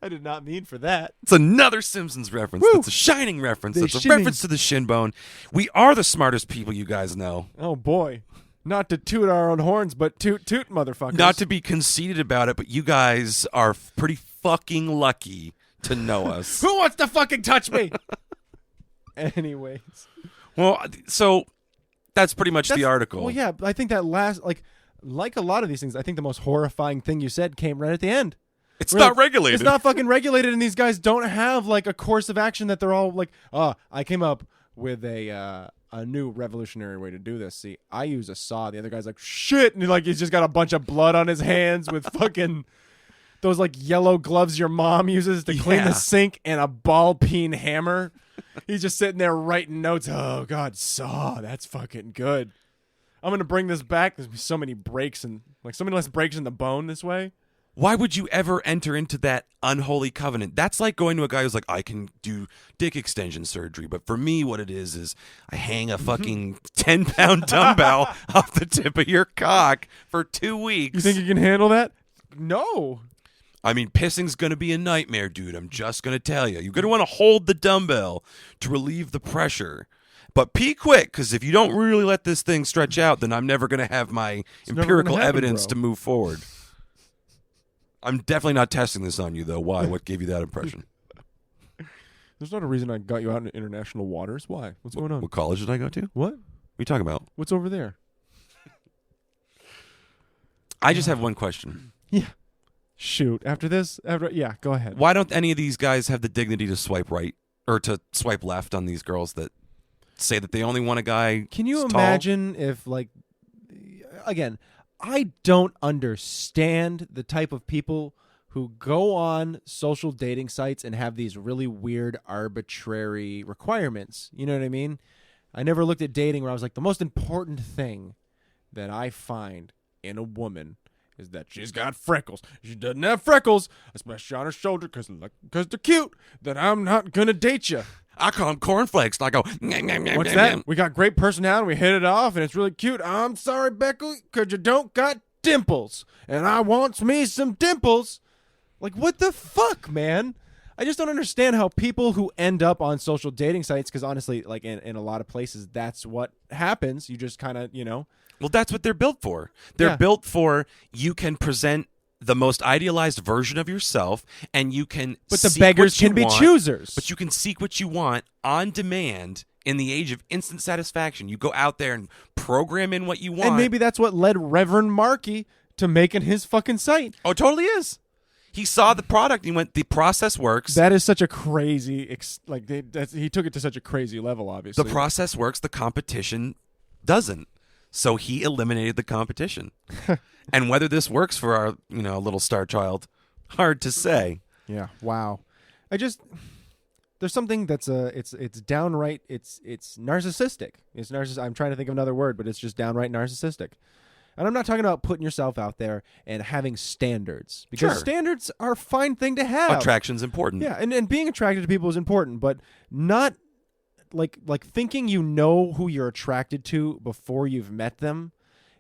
I did not mean for that. It's another Simpsons reference. Woo! It's a Shining reference. The It's a Shinning. reference to the shin bone. We are the smartest people you guys know. Oh, boy. Not to toot our own horns, but toot, motherfuckers. Not to be conceited about it, but you guys are pretty fucking lucky to know us. Who wants to fucking touch me? Anyways. Well, so that's pretty much the article. Well, yeah, I think that last, like a lot of these things, I think the most horrifying thing you said came right at the end. It's not regulated. It's not fucking regulated, and these guys don't have, like, a course of action that they're all like, I came up with a new revolutionary way to do this. See, I use a saw. The other guy's like, shit, and he's just got a bunch of blood on his hands with fucking those, like, yellow gloves your mom uses to clean the sink and a ball peen hammer. He's just sitting there writing notes. Oh, God, saw. That's fucking good. I'm going to bring this back. There's so many breaks and, like, so many less breaks in the bone this way. Why would you ever enter into that unholy covenant? That's like going to a guy who's like, I can do dick extension surgery, but for me, what it is I hang a fucking 10-pound dumbbell off the tip of your cock for 2 weeks. You think you can handle that? No. I mean, pissing's going to be a nightmare, dude. I'm just going to tell you. You're going to want to hold the dumbbell to relieve the pressure. But pee quick, because if you don't really let this thing stretch out, then I'm never going to have my empirical evidence to move forward. I'm definitely not testing this on you, though. Why? What gave you that impression? There's not a reason I got you out in international waters. Why? What's going on? What college did I go to? What? What are you talking about? What's over there? I just have one question. Yeah. Shoot. After this? Yeah, go ahead. Why don't any of these guys have the dignity to swipe right or to swipe left on these girls that say that they only want a guy? Can you tall? imagine if, like, again, I don't understand the type of people who go on social dating sites and have these really weird, arbitrary requirements. You know what I mean? I never looked at dating where I was like, the most important thing that I find in a woman is that she's got freckles. If she doesn't have freckles, especially on her shoulder, because they're cute, then I'm not going to date you. I call them cornflakes. And I go, nyam, nyam, nyam, What's nyam, that? nyam. We got great personality. We hit it off, and it's really cute. I'm sorry, Becca, because you don't got dimples, and I wants me some dimples. Like, what the fuck, man? I just don't understand how people who end up on social dating sites, because honestly, like in a lot of places, that's what happens. You just kind of, Well, that's what they're built for. They're built for you can present the most idealized version of yourself, and you can. But the seek beggars what you can be want, choosers. But you can seek what you want on demand in the age of instant satisfaction. You go out there and program in what you want. And maybe that's what led Reverend Markey to making his fucking site. Oh, it totally is. He saw the product and he went, the process works. That is such a crazy, he took it to such a crazy level, obviously. The process works. The competition doesn't. So he eliminated the competition. And whether this works for our, little star child, hard to say. Yeah. Wow. There's something that's it's downright, it's narcissistic. I'm trying to think of another word, but it's just downright narcissistic. And I'm not talking about putting yourself out there and having standards, because standards are a fine thing to have. Attraction's important. Yeah, and being attracted to people is important, but not like thinking you know who you're attracted to before you've met them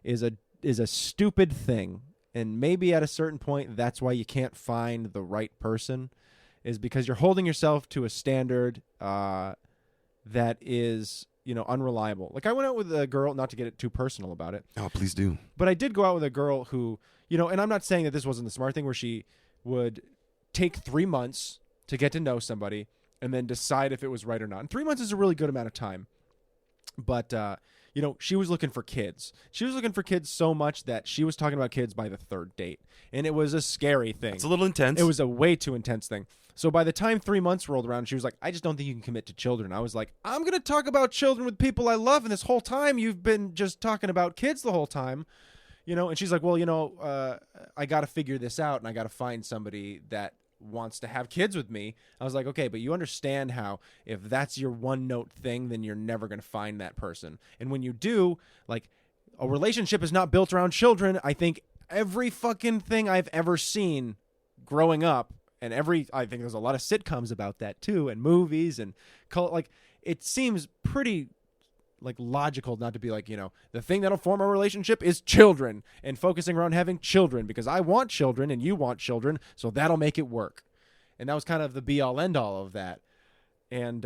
is a stupid thing. And maybe at a certain point that's why you can't find the right person, is because you're holding yourself to a standard that is unreliable. Like, I went out with a girl, not to get it too personal about it. Oh, please do. But I did go out with a girl who, and I'm not saying that this wasn't the smart thing, where she would take 3 months to get to know somebody and then decide if it was right or not. And 3 months is a really good amount of time. But, she was looking for kids. She was looking for kids so much that she was talking about kids by the third date. And it was a scary thing. It's a little intense. It was a way too intense thing. So by the time 3 months rolled around, she was like, I just don't think you can commit to children. I was like, I'm going to talk about children with people I love. And this whole time you've been just talking about kids the whole time, and she's like, well, I got to figure this out, and I got to find somebody that wants to have kids with me. I was like, okay, but you understand how if that's your one note thing, then you're never going to find that person. And when you do, like, a relationship is not built around children. I think every fucking thing I've ever seen growing up, and I think there's a lot of sitcoms about that too, and movies, and it seems pretty logical not to be like, the thing that'll form a relationship is children, and focusing around having children because I want children and you want children, so that'll make it work. And that was kind of the be all end all of that. And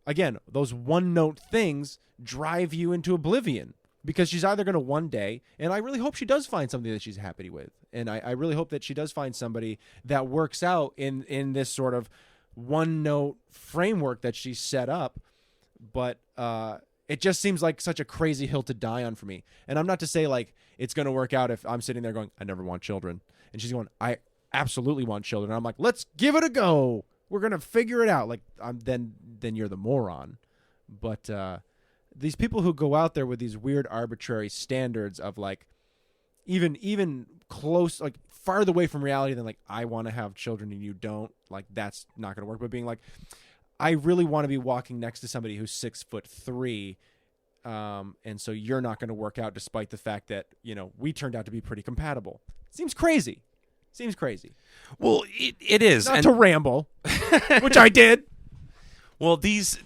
again, those one note things drive you into oblivion, because she's either going to one day, and I really hope she does find something that she's happy with. And I really hope that she does find somebody that works out in this sort of one note framework that she's set up. But it just seems like such a crazy hill to die on for me. And I'm not to say like it's going to work out if I'm sitting there going, I never want children. And she's going, I absolutely want children. And I'm like, let's give it a go. We're going to figure it out. Like, then you're the moron. But these people who go out there with these weird arbitrary standards of like even close, like farther away from reality than like, I want to have children and you don't, like, that's not going to work. But being like, I really want to be walking next to somebody who's 6'3", and so you're not going to work out despite the fact that, we turned out to be pretty compatible. Seems crazy. Well, it is. Not to ramble, which I did. Well, these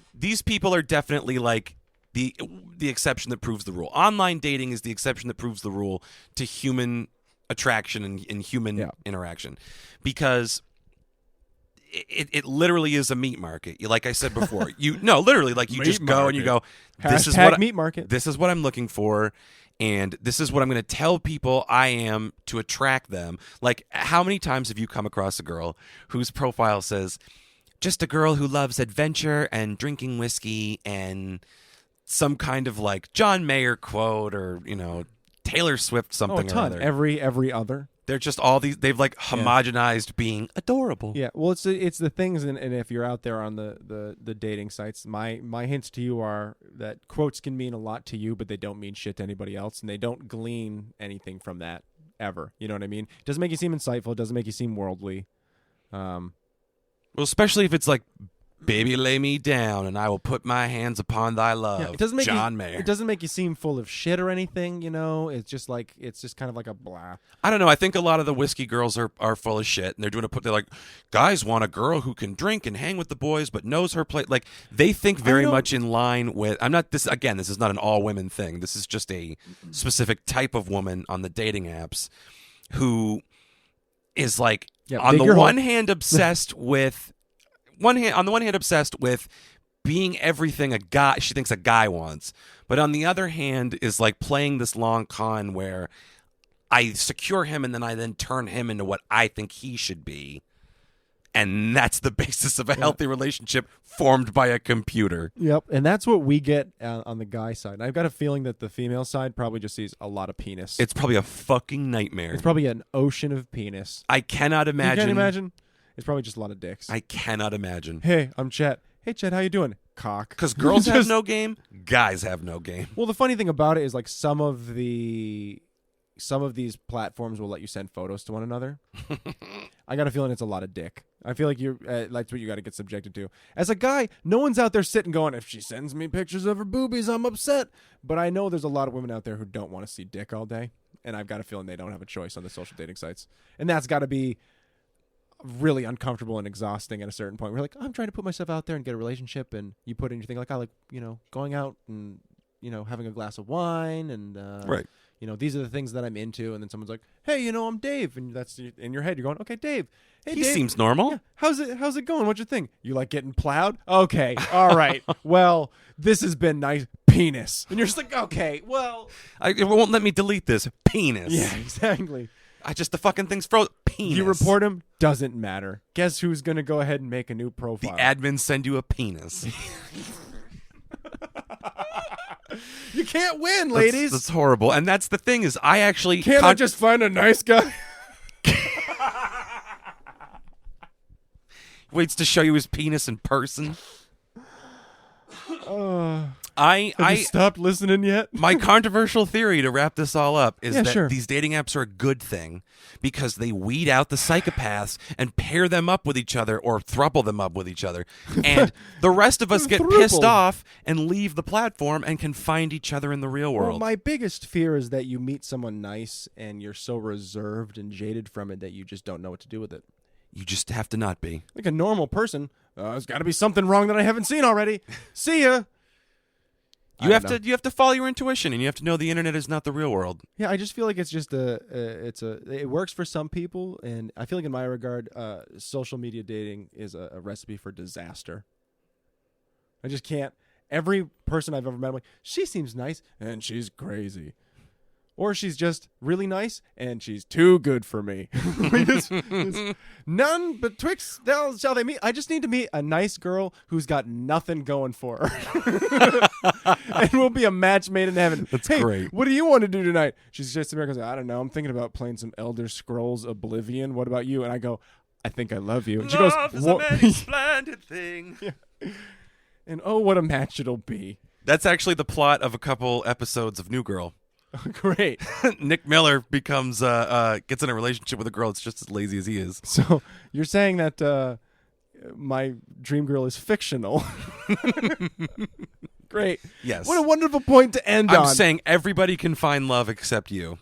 people are definitely like the exception that proves the rule. Online dating is the exception that proves the rule to human attraction and human interaction, because it literally is a meat market. Like I said before, literally, like you meat just go market. and you go, this is Hashtag what meat market. This is what I'm looking for, and this is what I'm going to tell people I am to attract them. Like, how many times have you come across a girl whose profile says just a girl who loves adventure and drinking whiskey and some kind of like John Mayer quote or, Taylor Swift something a ton. or other. Every other. They're just all these. They've like homogenized being adorable. Yeah, well, it's the things, and if you're out there on the dating sites, my hints to you are that quotes can mean a lot to you, but they don't mean shit to anybody else, and they don't glean anything from that ever. You know what I mean? It doesn't make you seem insightful. It doesn't make you seem worldly. Well, especially if it's like, "Baby, lay me down, and I will put my hands upon thy love." Yeah, it doesn't make John Mayer. It doesn't make you seem full of shit or anything. It's just kind of like a blah. I don't know. I think a lot of the whiskey girls are full of shit, and they're like, guys want a girl who can drink and hang with the boys, but knows her place. Like they think very much in line with. I'm not this again. This is not an all women thing. This is just a specific type of woman on the dating apps who is like on the one hand obsessed with. On the one hand, obsessed with being everything a guy she thinks a guy wants, but on the other hand, is like playing this long con where I secure him and then I turn him into what I think he should be, and that's the basis of a healthy relationship formed by a computer. Yep, and that's what we get on the guy side. And I've got a feeling that the female side probably just sees a lot of penis. It's probably a fucking nightmare. It's probably an ocean of penis. I cannot imagine. You can't imagine? It's probably just a lot of dicks. I cannot imagine. Hey, I'm Chet. Hey, Chet, how you doing? Cock. Because girls have no game, guys have no game. Well, the funny thing about it is like some of these platforms will let you send photos to one another. I got a feeling it's a lot of dick. I feel like that's what you got to get subjected to. As a guy, no one's out there sitting going, if she sends me pictures of her boobies, I'm upset. But I know there's a lot of women out there who don't want to see dick all day. And I've got a feeling they don't have a choice on the social dating sites. And that's got to be really uncomfortable and exhausting at a certain point. We're like, I'm trying to put myself out there and get a relationship, and you put in your thing like, I like, going out and, having a glass of wine and, right. These are the things that I'm into. And then someone's like, hey, I'm Dave. And that's in your head. You're going, okay, Dave. Hey, he Dave. Seems normal. Yeah. How's it going? What's your thing? You like getting plowed? Okay. All right. Well, this has been nice. Penis. And you're just like, okay, well. It won't let me delete this. Penis. Yeah, exactly. The fucking thing's frozen. Penis. You report him, doesn't matter. Guess who's going to go ahead and make a new profile? The admins send you a penis. You can't win, ladies. That's horrible. And that's the thing is I actually... Can't I just find a nice guy? Waits to show you his penis in person. Have you stopped listening yet? My controversial theory to wrap this all up is that sure. these dating apps are a good thing because they weed out the psychopaths and pair them up with each other or throuple them up with each other. And the rest of us get pissed off and leave the platform and can find each other in the real world. Well, my biggest fear is that you meet someone nice and you're so reserved and jaded from it that you just don't know what to do with it. You just have to not be. Like a normal person, there's got to be something wrong that I haven't seen already. See ya. You have to follow your intuition, and you have to know the internet is not the real world. Yeah, I just feel like it's just it works for some people, and I feel like in my regard, social media dating is a recipe for disaster. I just can't. Every person I've ever met, I'm like, she seems nice, and she's crazy. Or she's just really nice, and she's too good for me. It's none but twixt shall they meet. I just need to meet a nice girl who's got nothing going for her. And we'll be a match made in heaven. That's great. What do you want to do tonight? She's just American. I don't know. I'm thinking about playing some Elder Scrolls Oblivion. What about you? And I go, I think I love you. And she goes, is a many splendid thing. Yeah. And oh, what a match it'll be. That's actually the plot of a couple episodes of New Girl. Great. Nick Miller becomes gets in a relationship with a girl that's just as lazy as he is. So you're saying that my dream girl is fictional. Great. Yes. What a wonderful point to end on. I'm saying everybody can find love except you.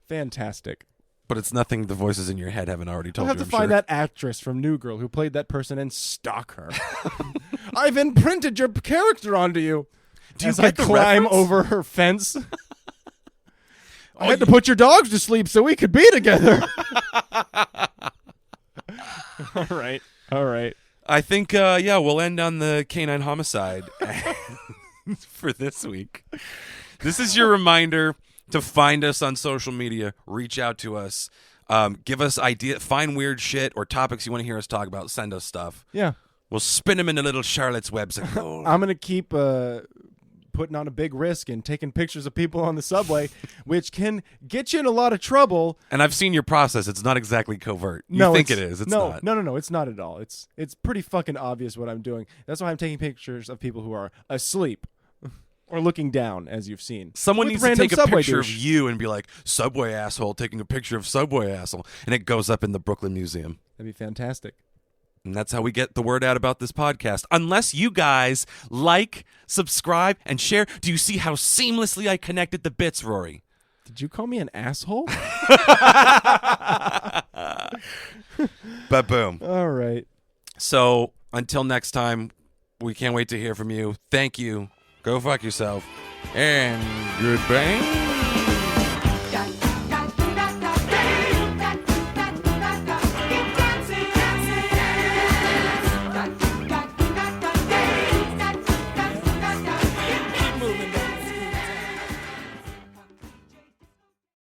Fantastic. But it's nothing the voices in your head haven't already told I'll have you, to find that actress from New Girl who played that person and stalk her. I've imprinted your character onto you. Do you As I get the climb reference? over her fence. I had to put your dogs to sleep so we could be together. All right. I think, we'll end on the canine homicide for this week. This is your reminder to find us on social media. Reach out to us. Give us find weird shit or topics you want to hear us talk about. Send us stuff. Yeah. We'll spin them into little Charlotte's webs. Like, oh. I'm going to keep putting on a big risk and taking pictures of people on the subway, which can get you in a lot of trouble. And I've seen your process. It's not exactly covert. You think it is. It's not. No. It's not at all. It's pretty fucking obvious what I'm doing. That's why I'm taking pictures of people who are asleep or looking down, as you've seen. Someone With needs to take a picture douche. of you and be like, Subway asshole, taking a picture of Subway asshole. And it goes up in the Brooklyn Museum. That'd be fantastic. And that's how we get the word out about this podcast. Unless you guys like, subscribe, and share. Do you see how seamlessly I connected the bits, Rory? Did you call me an asshole? Ba-boom. All right. So until next time, we can't wait to hear from you. Thank you. Go fuck yourself. And goodbye.